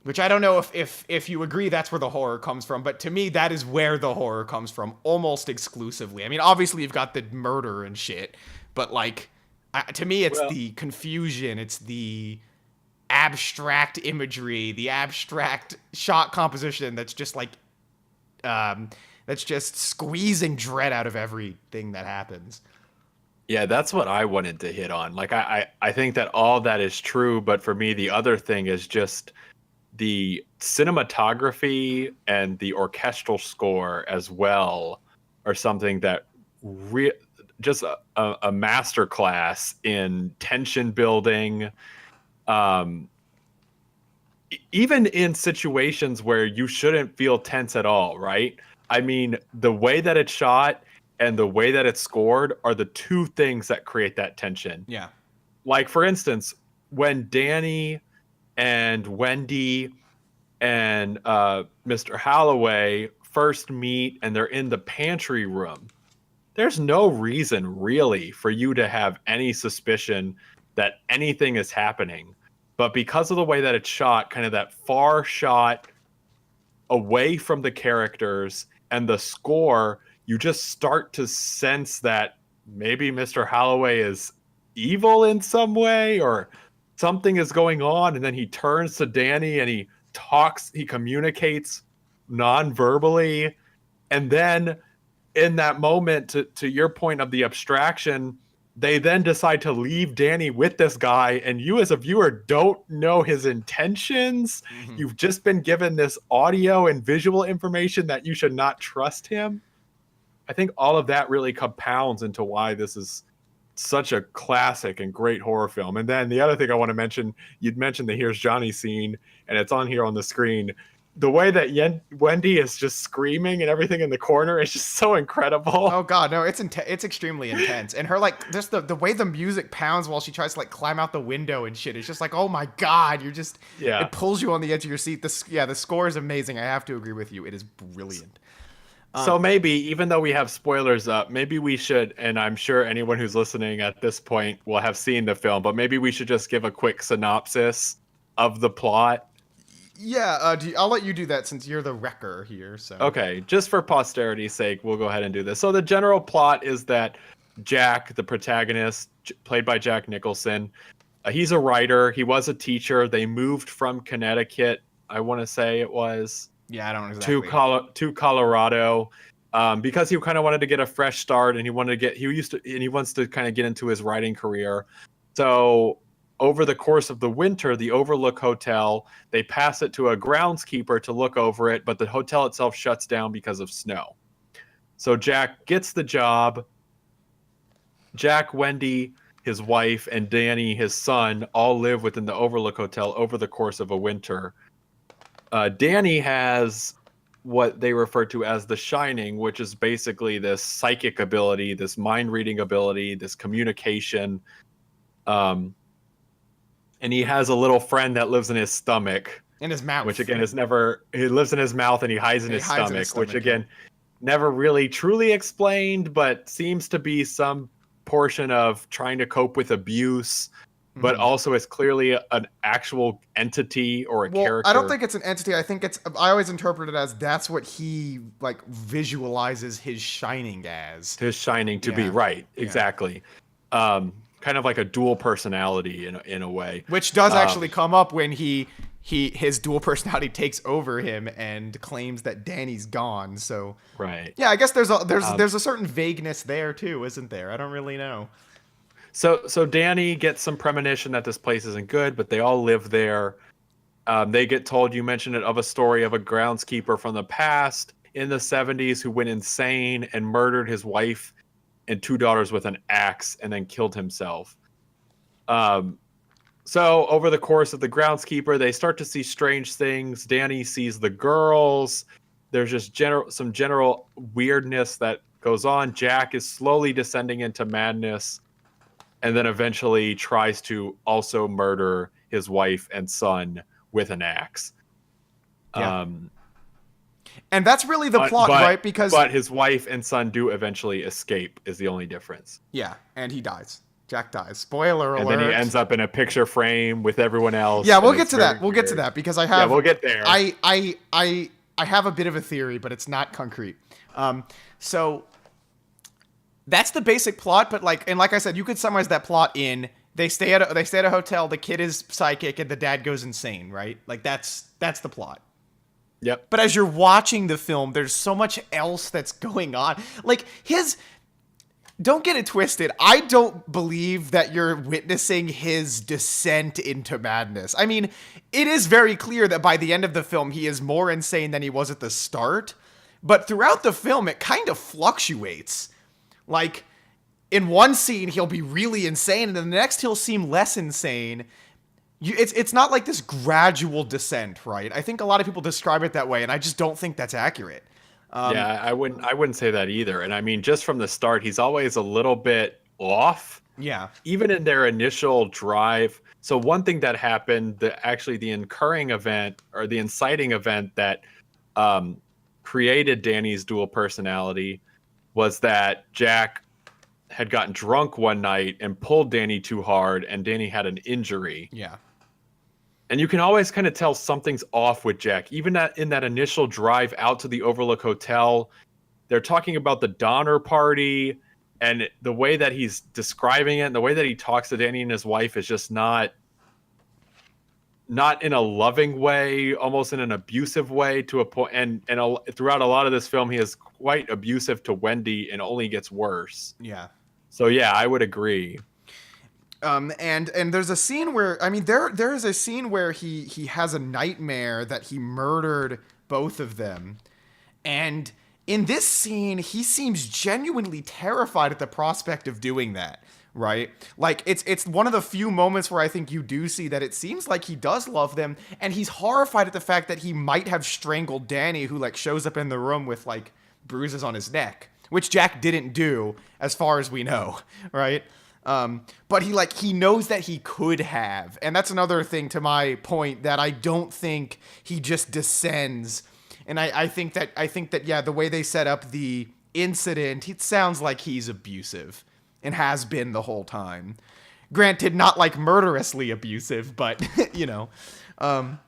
Which I don't know if you agree that's where the horror comes from, but to me, that is where the horror comes from, almost exclusively. I mean, obviously, you've got the murder and shit, but, like, to me, it's the confusion, it's the abstract imagery, the abstract shot composition that's just, like, that's just squeezing dread out of everything that happens. Yeah, that's what I wanted to hit on. Like, I think that all that is true, but for me, the other thing is just the cinematography and the orchestral score as well are something that just a masterclass in tension building. Even in situations where you shouldn't feel tense at all, right? I mean, the way that it's shot and the way that it's scored are the two things that create that tension. Yeah. Like, for instance, when Danny and Wendy and Mr. Holloway first meet and they're in the pantry room, there's no reason really for you to have any suspicion that anything is happening. But because of the way that it's shot, kind of that far shot away from the characters and the score, you just start to sense that maybe Mr. Holloway is evil in some way or something is going on. And then he turns to Danny and he communicates non-verbally. And then in that moment, to your point of the abstraction, they then decide to leave Danny with this guy, and you as a viewer don't know his intentions. Mm-hmm. You've just been given this audio and visual information that you should not trust him. I think all of that really compounds into why this is such a classic and great horror film. And then the other thing I want to mention, you'd mentioned the Here's Johnny scene, and it's on here on the screen. The way that Wendy is just screaming and everything in the corner is just so incredible. Oh god, no, it's extremely intense. And her, like, just the way the music pounds while she tries to, like, climb out the window and shit, it's just like, oh my god, it pulls you on the edge of your seat. The score is amazing. I have to agree with you. It is brilliant. So maybe, even though we have spoilers up, maybe we should, and I'm sure anyone who's listening at this point will have seen the film, but maybe we should just give a quick synopsis of the plot. Yeah, I'll let you do that since you're the wrecker here. So okay, just for posterity's sake, we'll go ahead and do this. So the general plot is that Jack, the protagonist, played by Jack Nicholson, he's a writer. He was a teacher. They moved from Connecticut, I want to say it was. Yeah, I don't exactly. To Colorado, because he kind of wanted to get a fresh start, and he wants to kind of get into his writing career. So over the course of the winter, the Overlook Hotel, they pass it to a groundskeeper to look over it, but the hotel itself shuts down because of snow. So Jack gets the job. Jack, Wendy, his wife, and Danny, his son, all live within the Overlook Hotel over the course of a winter. Danny has what they refer to as the Shining, which is basically this psychic ability, this mind-reading ability, this communication. And he has a little friend that lives in his stomach. In his mouth. Which, again, he lives in his mouth and he hides in his stomach, which, again, never really truly explained, but seems to be some portion of trying to cope with abuse. But also it's clearly an actual entity or a character. I don't think it's an entity. I always interpret it as that's what he, like, visualizes his shining as. His shining to be, right. Exactly. Kind of like a dual personality in a way. Which does actually come up when his dual personality takes over him and claims that Danny's gone. So right. Yeah, I guess there's a certain vagueness there too, isn't there? I don't really know. So Danny gets some premonition that this place isn't good, but they all live there. They get told, you mentioned it, of a story of a groundskeeper from the past in the 70s who went insane and murdered his wife and 2 daughters with an axe and then killed himself. So over the course of the groundskeeper, they start to see strange things. Danny sees the girls. There's just some general weirdness that goes on. Jack is slowly descending into madness and then eventually tries to also murder his wife and son with an axe. Yeah. And that's really the plot, right? But his wife and son do eventually escape is the only difference. Yeah, and he dies. Jack dies. Spoiler alert. And then he ends up in a picture frame with everyone else. Yeah, we'll get to that. We'll get to that because I have. Yeah, we'll get there. I have a bit of a theory, but it's not concrete. So that's the basic plot, but like I said, you could summarize that plot in they stay at a hotel. The kid is psychic, and the dad goes insane. Right? Like that's the plot. Yep. But as you're watching the film, there's so much else that's going on. Like don't get it twisted. I don't believe that you're witnessing his descent into madness. I mean, it is very clear that by the end of the film, he is more insane than he was at the start. But throughout the film, it kind of fluctuates. Like, in one scene, he'll be really insane, and then the next, he'll seem less insane. It's not like this gradual descent, right? I think a lot of people describe it that way, and I just don't think that's accurate. Yeah, I wouldn't say that either. And I mean, just from the start, he's always a little bit off. Yeah. Even in their initial drive. So one thing that happened, the incurring event or the inciting event that created Danny's dual personality was that Jack had gotten drunk one night and pulled Danny too hard, and Danny had an injury. Yeah. And you can always kind of tell something's off with Jack. Even in that initial drive out to the Overlook Hotel, they're talking about the Donner Party, and the way that he's describing it, and the way that he talks to Danny and his wife is just not in a loving way, almost in an abusive way to a point. And throughout a lot of this film, he is quite abusive to Wendy, and only gets worse. Yeah. So yeah, I would agree. And there's a scene where, I mean, there is a scene where he has a nightmare that he murdered both of them. And in this scene, he seems genuinely terrified at the prospect of doing that, right? Like, it's one of the few moments where I think you do see that it seems like he does love them, and he's horrified at the fact that he might have strangled Danny, who, like, shows up in the room with, like, bruises on his neck, which Jack didn't do, as far as we know, right? But he knows that he could have. And that's another thing to my point, that I don't think he just descends. And I think that, yeah, the way they set up the incident, it sounds like he's abusive and has been the whole time. Granted, not like murderously abusive, but, you know. And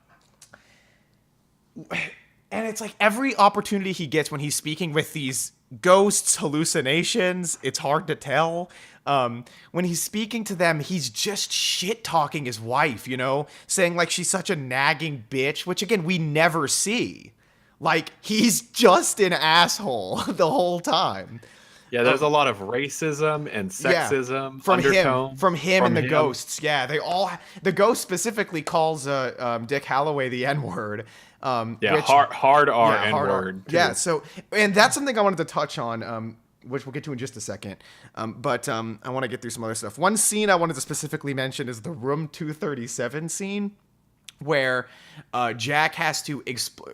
it's like every opportunity he gets when he's speaking with these ghosts, hallucinations, it's hard to tell. When he's speaking to them, he's just shit-talking his wife, you know? Saying, like, she's such a nagging bitch, which, again, we never see. Like, he's just an asshole the whole time. Yeah, there's a lot of racism and sexism from him and the ghosts. Yeah, the ghost specifically calls Dick Halloway the N-word. Hard R N-word. Yeah, so, and that's something I wanted to touch on, which we'll get to in just a second. But I want to get through some other stuff. One scene I wanted to specifically mention is the Room 237 scene, where Jack has to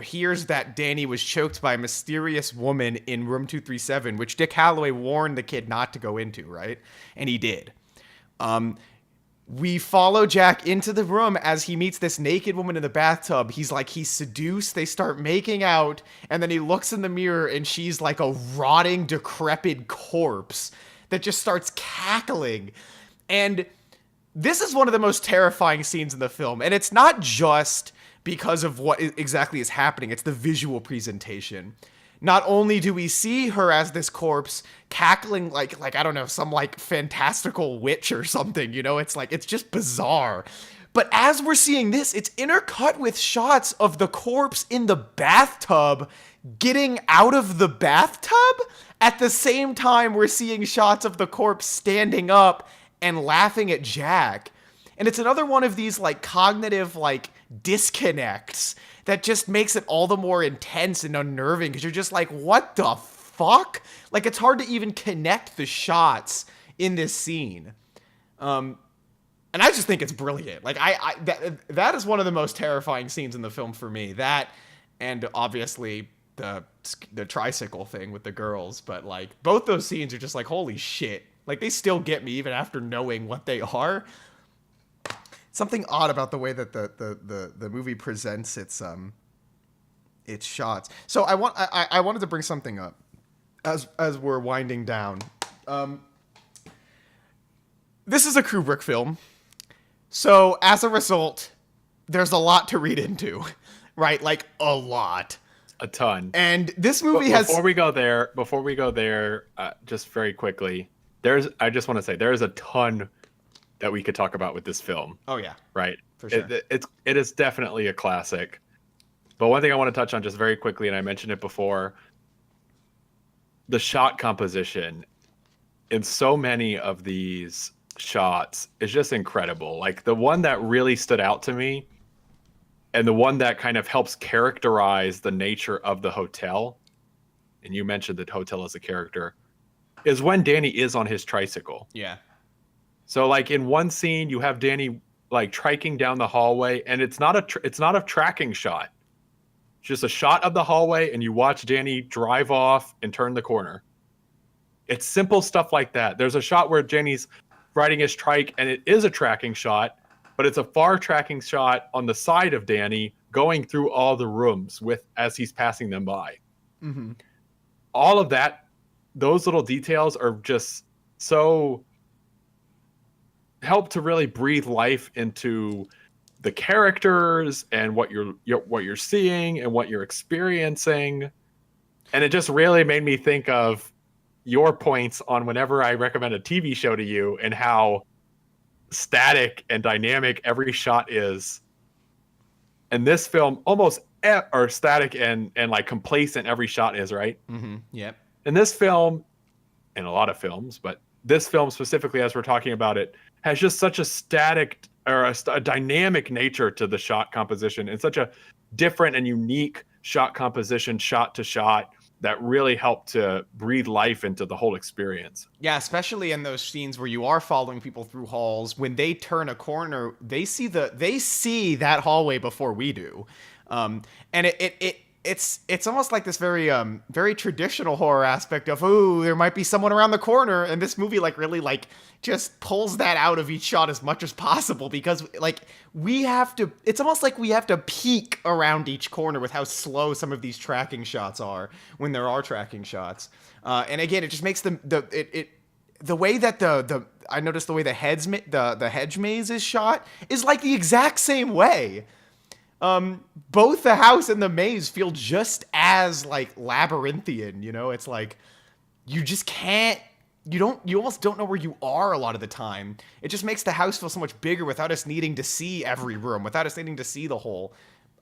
hears that Danny was choked by a mysterious woman in Room 237, which Dick Halloway warned the kid not to go into, right? And he did. We follow Jack into the room as he meets this naked woman in the bathtub. He's seduced. They start making out, and then he looks in the mirror, and she's like a rotting, decrepit corpse that just starts cackling. And this is one of the most terrifying scenes in the film, and it's not just because of what exactly is happening. It's the visual presentation. Not only do we see her as this corpse cackling like I don't know, some like fantastical witch or something, you know, it's just bizarre. But as we're seeing this, it's intercut with shots of the corpse in the bathtub getting out of the bathtub. At the same time, we're seeing shots of the corpse standing up and laughing at Jack. And it's another one of these like cognitive like disconnects that just makes it all the more intense and unnerving because you're just like, what the fuck? Like, it's hard to even connect the shots in this scene. And I just think it's brilliant. Like, that is one of the most terrifying scenes in the film for me. That, and obviously the tricycle thing with the girls, but like both those scenes are just like, holy shit. Like, they still get me even after knowing what they are. Something odd about the way that the movie presents its shots. So I wanted to bring something up as we're winding down. This is a Kubrick film. So as a result, there's a lot to read into, right? Like, a lot. A ton. And this movie before we go there, just very quickly, I just want to say there's a ton that we could talk about with this film. Oh yeah, right. For sure. It is definitely a classic. But one thing I want to touch on just very quickly, and I mentioned it before, the shot composition in so many of these shots is just incredible. Like, the one that really stood out to me, and the one that kind of helps characterize the nature of the hotel, and you mentioned the hotel as a character, is when Danny is on his tricycle. Yeah. So, like, in one scene, you have Danny like triking down the hallway, and it's not a tracking shot. It's just a shot of the hallway, and you watch Danny drive off and turn the corner. It's simple stuff like that. There's a shot where Danny's riding his trike, and it is a tracking shot, but it's a far tracking shot on the side of Danny going through all the rooms as he's passing them by. Mm-hmm. All of that, those little details are just so help to really breathe life into the characters and what you're seeing and what you're experiencing. And it just really made me think of your points on whenever I recommend a TV show to you and how static and dynamic every shot is. And this film almost or static and like complacent every shot is, right? Mm-hmm. Yep. In this film, and a lot of films, but this film specifically, as we're talking about it, has just such a static or a dynamic nature to the shot composition and such a different and unique shot composition, shot to shot, that really helped to breathe life into the whole experience. Yeah, especially in those scenes where you are following people through halls. When they turn a corner, they see that hallway before we do, and it's almost like this very very traditional horror aspect of, ooh, there might be someone around the corner, and this movie like really like just pulls that out of each shot as much as possible, because like it's almost like we have to peek around each corner with how slow some of these tracking shots are when there are tracking shots. And again, it just makes the way that I noticed the way the hedge maze is shot is like the exact same way. Both the house and the maze feel just as like labyrinthian, you know? It's like you just can't, you almost don't know where you are a lot of the time. It just makes the house feel so much bigger without us needing to see every room, without us needing to see the whole.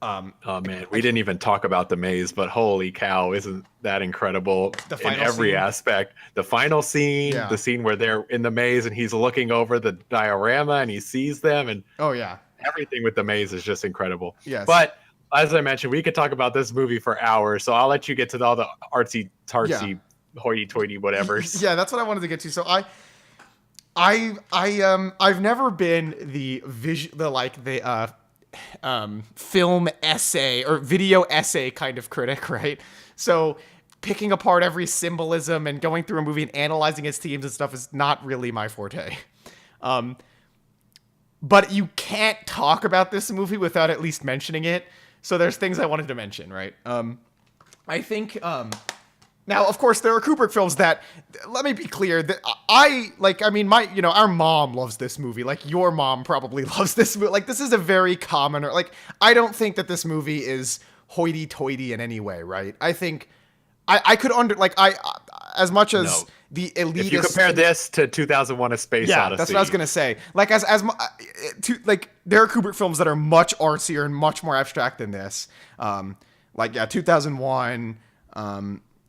Oh man, we didn't even talk about the maze, but holy cow, isn't that incredible in every scene. Aspect? The final scene, Yeah. The scene where they're in the maze and he's looking over the diorama and he sees them, and Oh yeah. everything with the maze is just incredible. Yes. But as I mentioned, we could talk about this movie for hours, so I'll let you get to all the artsy tartsy hoity-toity whatevers. Yeah, that's what I wanted to get to. So I've never been the film essay or video essay kind of critic, right? So picking apart every symbolism and going through a movie and analyzing its themes and stuff is not really my forte. But you can't talk about this movie without at least mentioning it. So there's things I wanted to mention, right? I think now, of course, there are Kubrick films that, let me be clear, that our mom loves this movie. Like, your mom probably loves this movie. Like, this is a very common, I don't think that this movie is hoity-toity in any way, right? I think I could as much as the elitist. If you compare this to 2001: A Space Odyssey, that's what I was gonna say. Like, there are Kubrick films that are much artsier and much more abstract than this. 2001.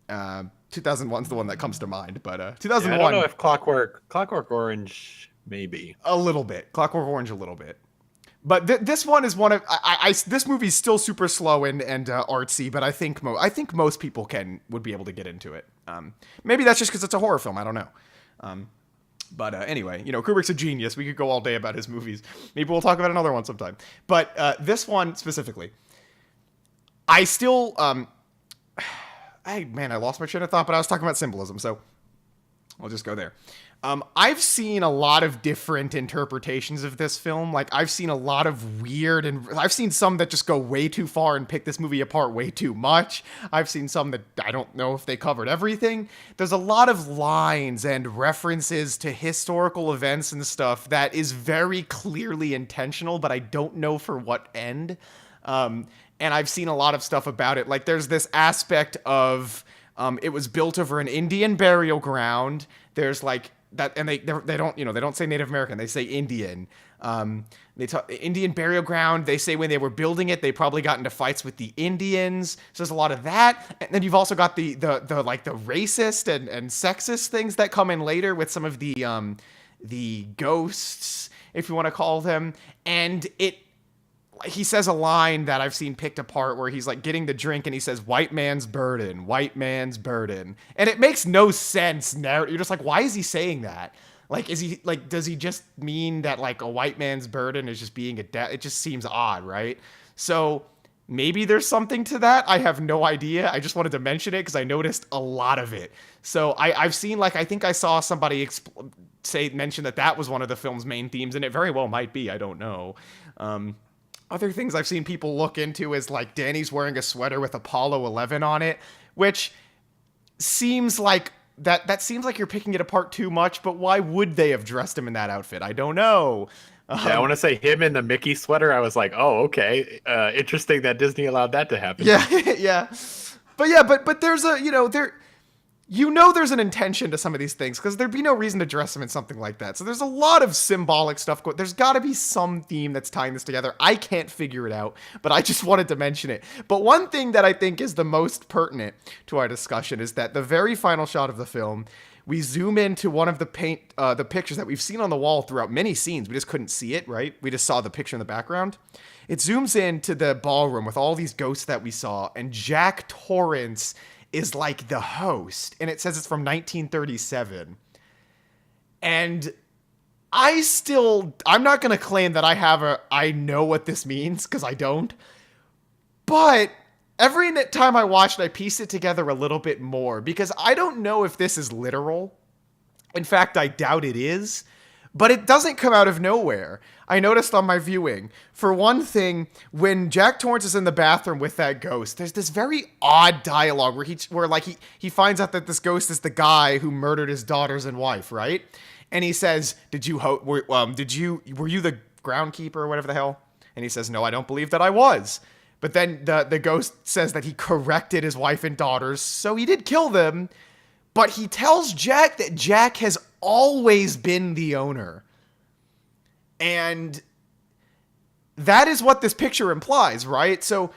2001's the one that comes to mind, but 2001. I don't know if Clockwork Orange maybe a little bit, Clockwork Orange a little bit, But this one is one of this movie's still super slow and artsy, but I think most people would be able to get into it. Maybe that's just because it's a horror film. I don't know. But anyway, Kubrick's a genius. We could go all day about his movies. Maybe we'll talk about another one sometime. But this one specifically, I still I lost my train of thought. But I was talking about symbolism, so I'll just go there. I've seen a lot of different interpretations of this film. Like, I've seen a lot of weird, and I've seen some that just go way too far and pick this movie apart way too much. I've seen some that I don't know if they covered everything. There's a lot of lines and references to historical events and stuff that is very clearly intentional, but I don't know for what end. And I've seen a lot of stuff about it. Like, there's this aspect of it was built over an Indian burial ground. There's like that, and they don't say Native American, they say Indian. They talk Indian burial ground. They say when they were building it, they probably got into fights with the Indians. So there's a lot of that. And then you've also got the racist and sexist things that come in later with some of the ghosts, if you want to call them. And he says a line that I've seen picked apart where he's like getting the drink and he says, white man's burden. And it makes no sense. You're just like, why is he saying that? Like, does he just mean that like a white man's burden is just being it just seems odd, right? So maybe there's something to that. I have no idea. I just wanted to mention it because I noticed a lot of it. So I've seen, like, I think I saw somebody mention that was one of the film's main themes, and it very well might be. I don't know. Other things I've seen people look into is like Danny's wearing a sweater with Apollo 11 on it, which seems like that seems like you're picking it apart too much, but why would they have dressed him in that outfit? I don't know. I want to say him in the Mickey sweater. I was like, oh, okay. Interesting that Disney allowed that to happen. Yeah, yeah. But there's there's an intention to some of these things because there'd be no reason to dress him in something like that. So there's a lot of symbolic stuff. There's got to be some theme that's tying this together. I can't figure it out, but I just wanted to mention it. But one thing that I think is the most pertinent to our discussion is that the very final shot of the film, we zoom into one of the pictures that we've seen on the wall throughout many scenes. We just couldn't see it, right? We just saw the picture in the background. It zooms into the ballroom with all these ghosts that we saw, and Jack Torrance is like the host, and it says it's from 1937. And I'm not going to claim that I know what this means, because I don't. But every time I watch it, I piece it together a little bit more, because I don't know if this is literal. In fact, I doubt it is. But it doesn't come out of nowhere. I noticed on my viewing, for one thing, when Jack Torrance is in the bathroom with that ghost, there's this very odd dialogue where he finds out that this ghost is the guy who murdered his daughters and wife, right? And he says, were you the groundkeeper or whatever the hell? And he says, no, I don't believe that I was. But then the ghost says that he corrected his wife and daughters, so he did kill them. But he tells Jack that Jack has always been the owner. And that is what this picture implies, right? So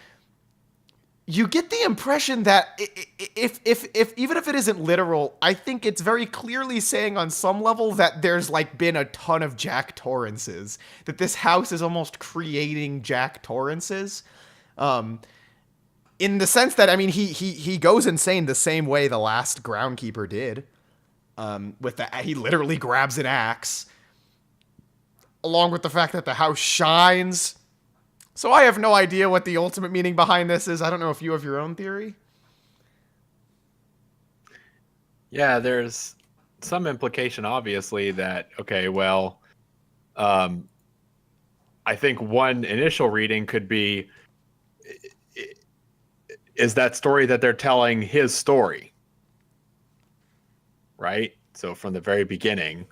you get the impression that if even if it isn't literal, I think it's very clearly saying on some level that there's like been a ton of Jack Torrances, that this house is almost creating Jack Torrances. In the sense that, I mean, he goes insane the same way the last groundkeeper did. He literally grabs an axe, along with the fact that the house shines. So I have no idea what the ultimate meaning behind this is. I don't know if you have your own theory. Yeah, there's some implication, obviously, that, okay, well, I think one initial reading could be, is that story that they're telling his story, right? So from the very beginning.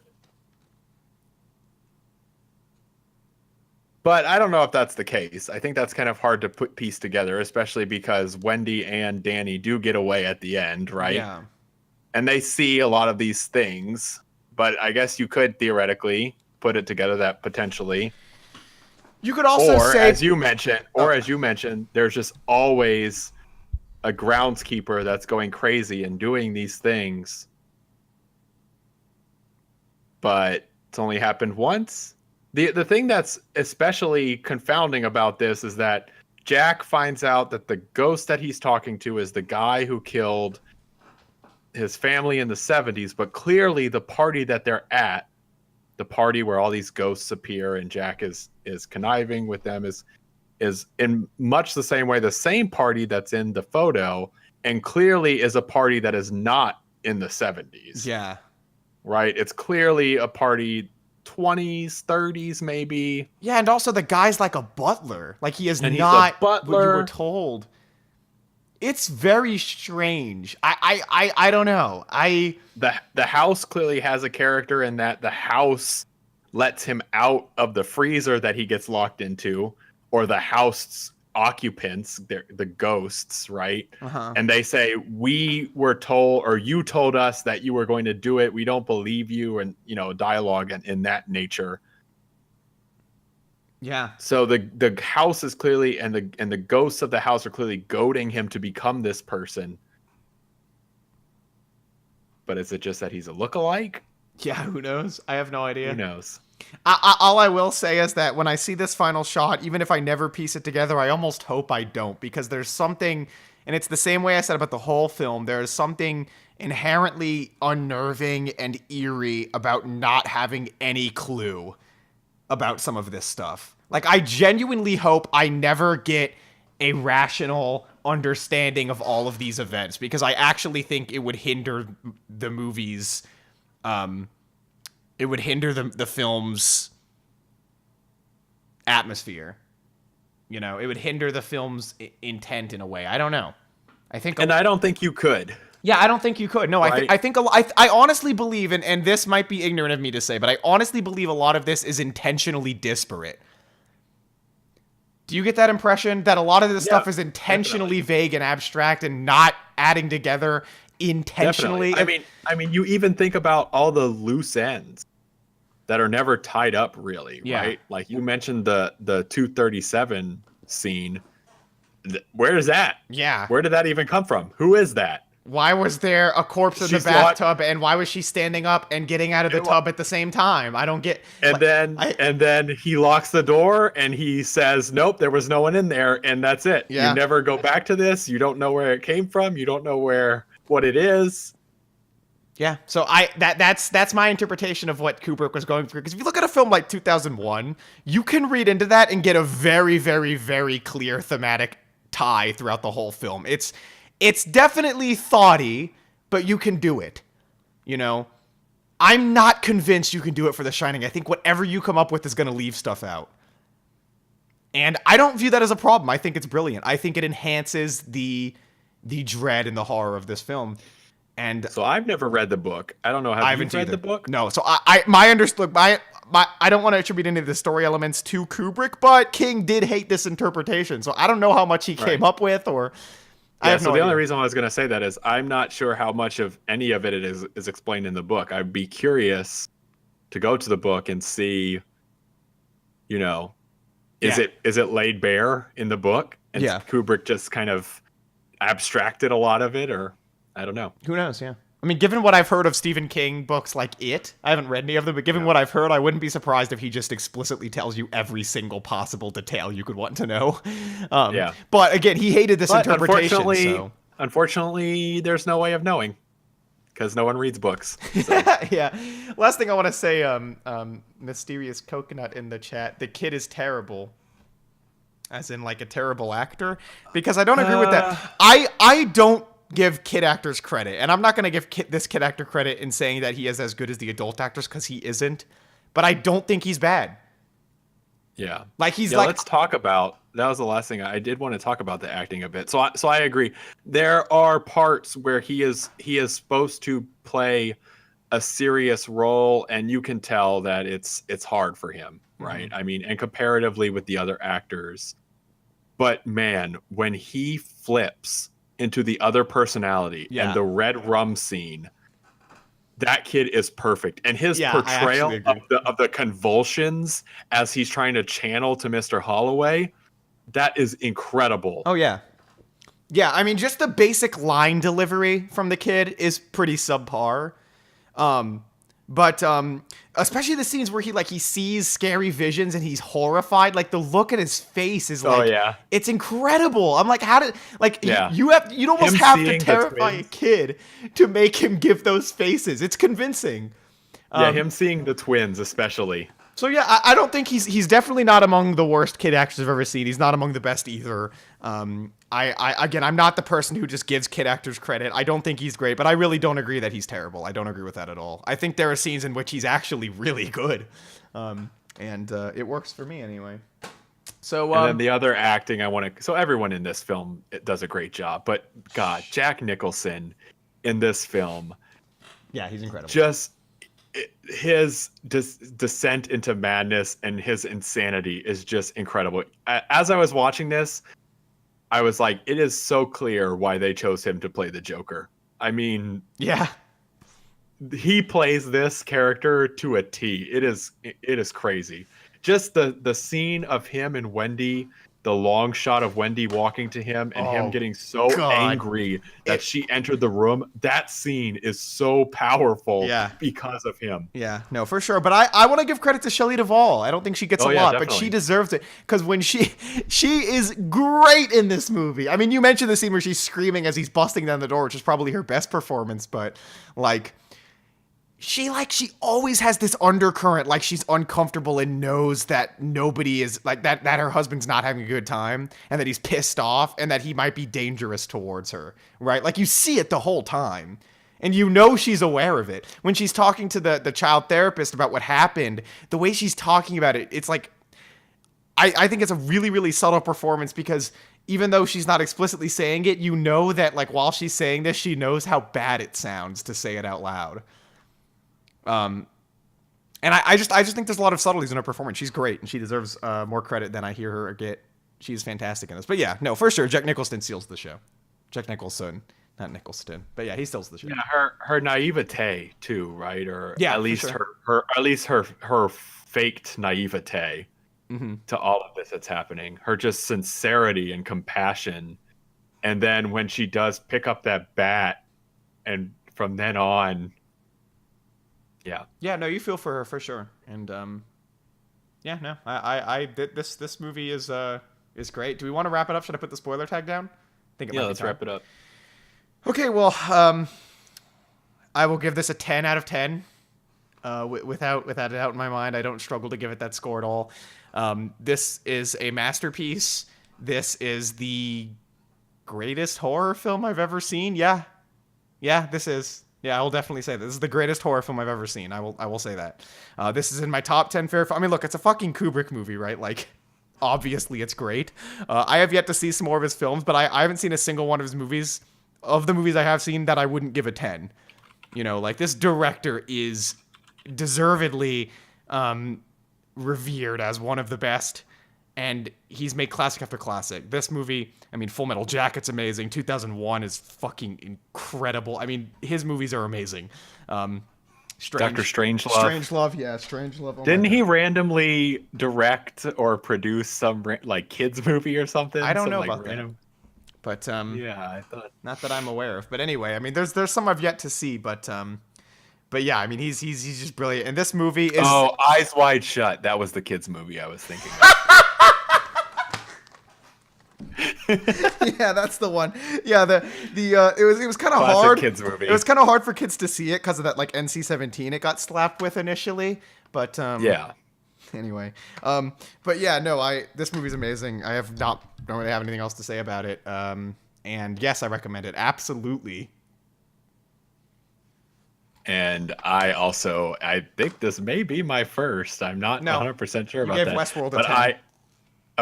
But I don't know if that's the case. I think that's kind of hard to piece together, especially because Wendy and Danny do get away at the end, right? Yeah. And they see a lot of these things, but I guess you could theoretically put it together that potentially. You could also say, as you mentioned, there's just always a groundskeeper that's going crazy and doing these things, but it's only happened once. The thing that's especially confounding about this is that Jack finds out that the ghost that he's talking to is the guy who killed his family in the 70s, but clearly the party that they're at, the party where all these ghosts appear and Jack is conniving with them, is in much the same way the same party that's in the photo, and clearly is a party that is not in the 70s. Yeah. Right? It's clearly a party 20s, 30s maybe. Yeah, and also the guy's like a butler. Like he is And he's not a butler. what you were told. It's very strange. I don't know. The house clearly has a character in that the house lets him out of the freezer that he gets locked into, or the house occupants, the ghosts, right? Uh-huh. And they say, we were told, or you told us that you were going to do it. We don't believe you, and dialogue in that nature. Yeah. So the house is clearly, and the ghosts of the house are clearly goading him to become this person. But is it just that he's a lookalike? Yeah, who knows? I have no idea. Who knows? All I will say is that when I see this final shot, even if I never piece it together, I almost hope I don't, because there's something, and it's the same way I said about the whole film, there's something inherently unnerving and eerie about not having any clue about some of this stuff. Like, I genuinely hope I never get a rational understanding of all of these events, because I actually think it would hinder the movies, it would hinder the film's atmosphere. It would hinder the film's intent in a way. I don't know. I don't think you could. Yeah, I don't think you could. No, right? I honestly believe, and this might be ignorant of me to say, but I honestly believe a lot of this is intentionally disparate. Do you get that impression that a lot of this stuff is intentionally vague and abstract and not adding together intentionally? Definitely. I mean, you even think about all the loose ends that are never tied up, really, right? Like you mentioned the 237 scene. Where is that? Yeah. Where did that even come from? Who is that? Why was there a corpse in the bathtub, and why was she standing up and getting out of the tub at the same time? I don't get. And then he locks the door and he says, "Nope, there was no one in there," and that's it. Yeah. You never go back to this. You don't know where it came from. You don't know what it is. Yeah. So that's my interpretation of what Kubrick was going through. Because if you look at a film like 2001, you can read into that and get a very, very, very clear thematic tie throughout the whole film. It's definitely thoughty, but you can do it. I'm not convinced you can do it for The Shining. I think whatever you come up with is going to leave stuff out. And I don't view that as a problem. I think it's brilliant. I think it enhances the dread and the horror of this film. And so I've never read the book. I don't know. Have you read the book? No. So I don't want to attribute any of the story elements to Kubrick, but King did hate this interpretation. So I don't know how much he came up with, or I have no idea. The only reason I was going to say that is I'm not sure how much of any of it is explained in the book. I'd be curious to go to the book and see, is it laid bare in the book? And Kubrick just kind of abstracted a lot of it, or I don't know. Who knows? Yeah. I mean, given what I've heard of Stephen King books like It, I haven't read any of them, but given what I've heard, I wouldn't be surprised if he just explicitly tells you every single possible detail you could want to know. But again, he hated this interpretation. Unfortunately, there's no way of knowing, because no one reads books. So. Yeah. Last thing I want to say, Mysterious Coconut in the chat, the kid is terrible. As in, like, a terrible actor. Because I don't agree with that. I don't give kid actors credit, and I'm not going to give this kid actor credit in saying that he is as good as the adult actors, because he isn't, but I don't think he's bad. Yeah. Let's talk about, that was the last thing I did want to talk about, the acting a bit. So I agree. There are parts where he is supposed to play a serious role, and you can tell that it's hard for him, right? I mean, and comparatively with the other actors. But man, when he flips into the other personality and the red rum scene, that kid is perfect. And his portrayal of the convulsions as he's trying to channel to Mr. Holloway, that is incredible. Oh, yeah. Yeah, I mean, just the basic line delivery from the kid is pretty subpar. But especially the scenes where he sees scary visions and he's horrified. Like the look at his face is like, it's incredible. I'm like, how did you'd almost Him have to seeing the terrify a twins. kid to make him give those faces. It's convincing. Him seeing the twins especially. So yeah, I don't think he's definitely not among the worst kid actors I've ever seen. He's not among the best either. Again, I'm not the person who just gives kid actors credit. I don't think he's great, but I really don't agree that he's terrible. I don't agree with that at all. I think there are scenes in which he's actually really good, and it works for me anyway. So and then the other acting so everyone in this film does a great job, but God, Jack Nicholson in this film, yeah, he's incredible. just his descent into madness and his insanity is just incredible. As I was watching this, I was like, it is so clear why they chose him to play the Joker. I mean, yeah, he plays this character to a T. It is crazy. Just the scene of him and Wendy, the long shot of Wendy walking to him and him getting so angry that she entered the room. That scene is so powerful because of him. Yeah, no, for sure. But I want to give credit to Shelley Duvall. I don't think she gets a lot, definitely. but she deserves it. Because when she is great in this movie. I mean, you mentioned the scene where she's screaming as he's busting down the door, which is probably her best performance. But like, she always has this undercurrent, like she's uncomfortable and knows that nobody is like that her husband's not having a good time and that he's pissed off and that he might be dangerous towards her, right? Like you see it the whole time and you know she's aware of it. When she's talking to the child therapist about what happened, the way she's talking about it, it's like I think it's a really, really subtle performance because even though she's not explicitly saying it, you know that like while she's saying this, she knows how bad it sounds to say it out loud. And I just think there's a lot of subtleties in her performance. She's great, and she deserves more credit than I hear her get. She's fantastic in this. But yeah, no, for sure, Jack Nicholson steals the show. Jack Nicholson, not Nicholson, but yeah, he steals the show. Yeah, her naivete too, right? Or at least sure. her faked naivete to all of this that's happening. Her just sincerity and compassion, and then when she does pick up that bat, and from then on. Yeah, no, you feel for her for sure, and this movie is great. Do we want to wrap it up? Should I put the spoiler tag down? I think it might be let's time. wrap it up. Okay, well, I will give this a 10 out of 10. Without a doubt in my mind, I don't struggle to give it that score at all. This is a masterpiece. This is the greatest horror film I've ever seen. Yeah, this is. Yeah, I will definitely say this is the greatest horror film I've ever seen. I will say that. This is in my top 10 favorite. I mean, look, it's a fucking Kubrick movie, right? Like, obviously it's great. I have yet to see some more of his films, but I haven't seen a single one of his movies. Of the movies I have seen, that I wouldn't give a 10. You know, like this director is deservedly revered as one of the best. And he's made classic after classic. This movie, I mean, Full Metal Jacket's amazing. 2001 is fucking incredible. I mean, his movies are amazing. Dr. Strangelove. Strangelove. Oh Didn't he randomly direct or produce some like kids movie or something? I don't know like, about that. But yeah, I thought not that I'm aware of. But anyway, I mean, there's some I've yet to see. But yeah, I mean, he's just brilliant. And this movie is Eyes Wide Shut. That was the kids movie I was thinking of. Yeah, that's the one. Yeah, it was kind of hard. Kids movie. It was kind of hard for kids to see it because of that like NC-17 it got slapped with initially. But yeah. Anyway, but yeah, no, this movie's amazing. I don't really have anything else to say about it. And yes, I recommend it absolutely. And I think this may be my first. I'm not 100% sure about gave that. Westworld a but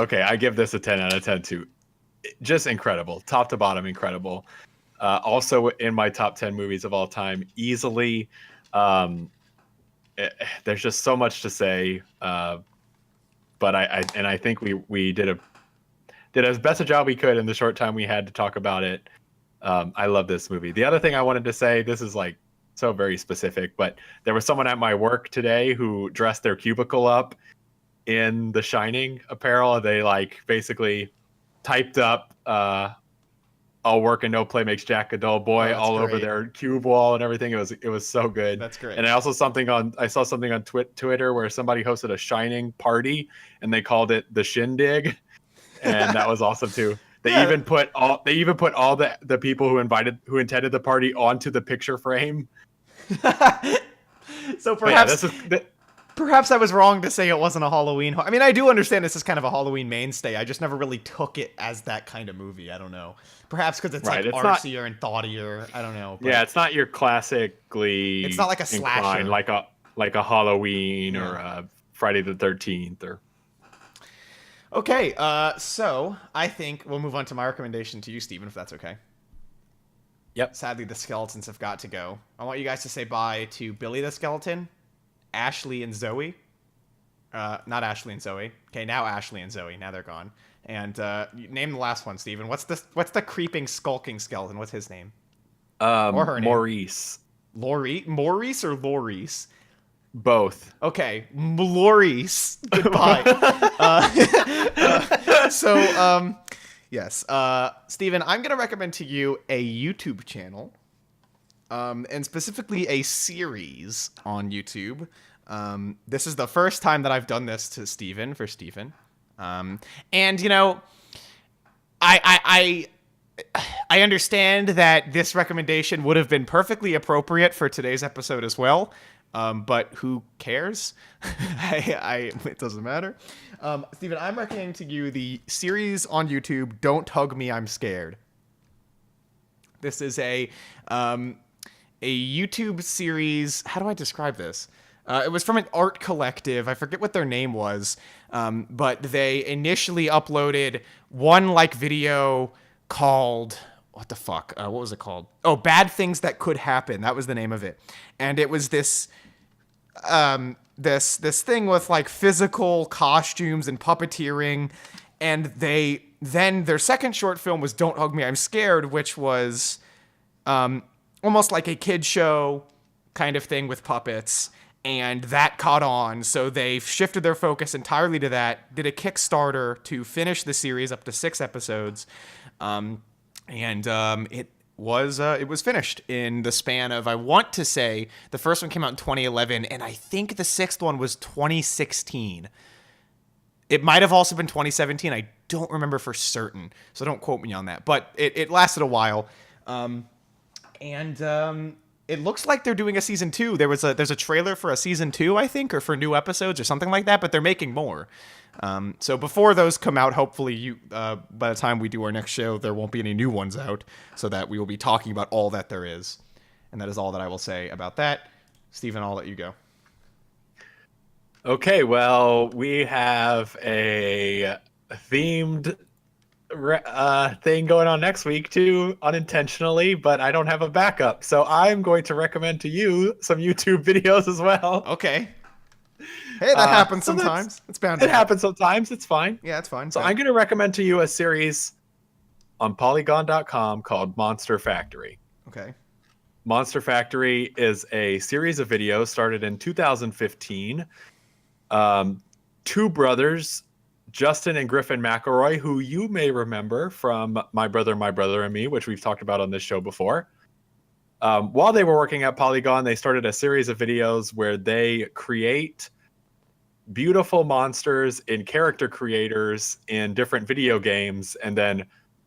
10. I give this a 10 out of 10 too. Just incredible, top to bottom, incredible. Also in my top 10 movies of all time, easily. There's just so much to say, but I think we did as best a job we could in the short time we had to talk about it. I love this movie. The other thing I wanted to say, this is like so very specific, but there was someone at my work today who dressed their cubicle up in the Shining apparel. They like basically typed up all work and no play makes Jack a dull boy that's all over great. their cube wall and everything. It was so good. That's great. And I saw something on Twitter where somebody hosted a Shining party and they called it the Shindig, and that was awesome too. They even put all the people who intended the party onto the picture frame. So perhaps perhaps I was wrong to say it wasn't a Halloween. I mean, I do understand this is kind of a Halloween mainstay. I just never really took it as that kind of movie. I don't know. Perhaps because it's like artsier and thoughtier. I don't know. Yeah, it's not your classically. It's not like a slasher, like a Halloween or a Friday the 13th or. Okay, so I think we'll move on to my recommendation to you, Steven, if that's okay. Yep. Sadly, the skeletons have got to go. I want you guys to say bye to Billy the skeleton, Ashley and Zoe. Not Ashley and Zoe. Okay, now Ashley and Zoe. Now they're gone. And name the last one, Steven. What's the creeping, skulking skeleton? What's his name? Or her name? Maurice. Maurice or Loris? Both. Okay, Maurice. Goodbye. Yes. Steven, I'm going to recommend to you a YouTube channel, and specifically a series on YouTube. This is the first time that I've done this to Steven, for Steven. And, you know, I understand that this recommendation would have been perfectly appropriate for today's episode as well. But who cares? It doesn't matter. Steven, I'm recommending to you the series on YouTube, Don't Hug Me, I'm Scared. This is a YouTube series. How do I describe this? It was from an art collective. I forget what their name was. But they initially uploaded one video called... What the fuck? What was it called? Oh, Bad Things That Could Happen. That was the name of it. And it was this thing with like physical costumes and puppeteering. And then their second short film was Don't Hug Me, I'm Scared, which was almost like a kid show kind of thing with puppets. And that caught on. So they shifted their focus entirely to that, did a Kickstarter to finish the series up to 6 episodes. It was finished in the span of, I want to say, the first one came out in 2011, and I think the 6th one was 2016. It might have also been 2017. I don't remember for certain, so don't quote me on that. But it lasted a while, it looks like they're doing a season 2. There's a trailer for a season 2, I think, or for new episodes or something like that. But they're making more. So before those come out, hopefully by the time we do our next show, there won't be any new ones out, so that we will be talking about all that there is. And that is all that I will say about that. Steven, I'll let you go. Okay, well, we have a themed thing going on next week too, unintentionally, but I don't have a backup. So I'm going to recommend to you some YouTube videos as well. Okay. Hey, that happens sometimes. It's bound to happen. It happens sometimes. It's fine. Yeah, it's fine. So I'm going to recommend to you a series on Polygon.com called Monster Factory. Okay. Monster Factory is a series of videos started in 2015. 2 brothers, Justin and Griffin McElroy, who you may remember from My Brother and Me, which we've talked about on this show before. While they were working at Polygon, they started a series of videos where they create beautiful monsters and character creators in different video games and then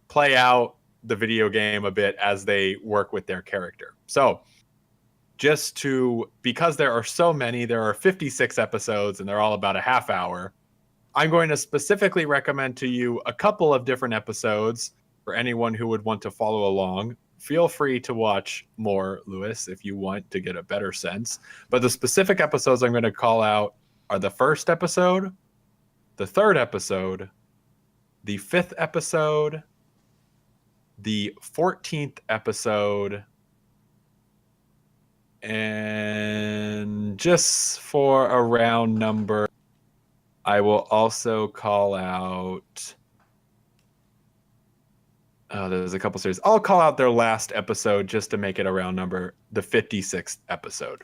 play out the video game a bit as they work with their character. So because there are so many, there are 56 episodes and they're all about a half hour. I'm going to specifically recommend to you a couple of different episodes for anyone who would want to follow along. Feel free to watch more, Lewis, if you want to get a better sense. But the specific episodes I'm going to call out are the first episode, the third episode, the 5th episode, the 14th episode, and just for a round number, I will also call out... there's a couple series. I'll call out their last episode just to make it a round number, the 56th episode.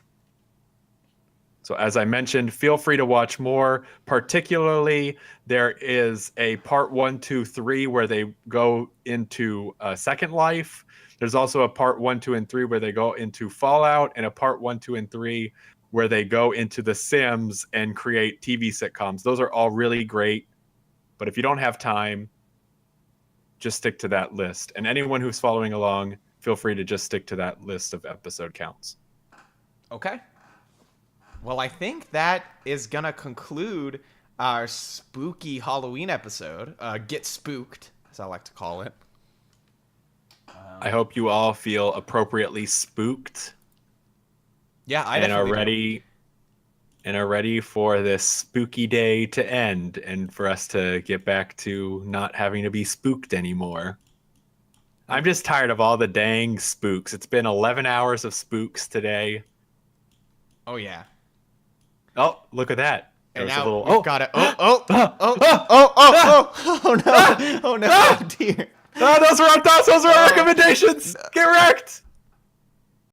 So as I mentioned, feel free to watch more. Particularly, there is a part 1, 2, 3 where they go into Second Life. There's also a part 1, 2, and 3 where they go into Fallout, and a part 1, 2, and 3 where they go into The Sims and create TV sitcoms. Those are all really great. But if you don't have time, just stick to that list. And anyone who's following along, feel free to just stick to that list of episode counts. Okay. Well, I think that is going to conclude our spooky Halloween episode. Get Spooked, as I like to call it. I hope you all feel appropriately spooked. Yeah, I and are definitely ready for this spooky day to end and for us to get back to not having to be spooked anymore. I'm just tired of all the dang spooks. It's been 11 hours of spooks today. Oh, yeah. Oh, look at that. And There's now a little, we've got it. Oh no. Oh no, dear. Oh, those were our thoughts. Those were our recommendations. Get wrecked.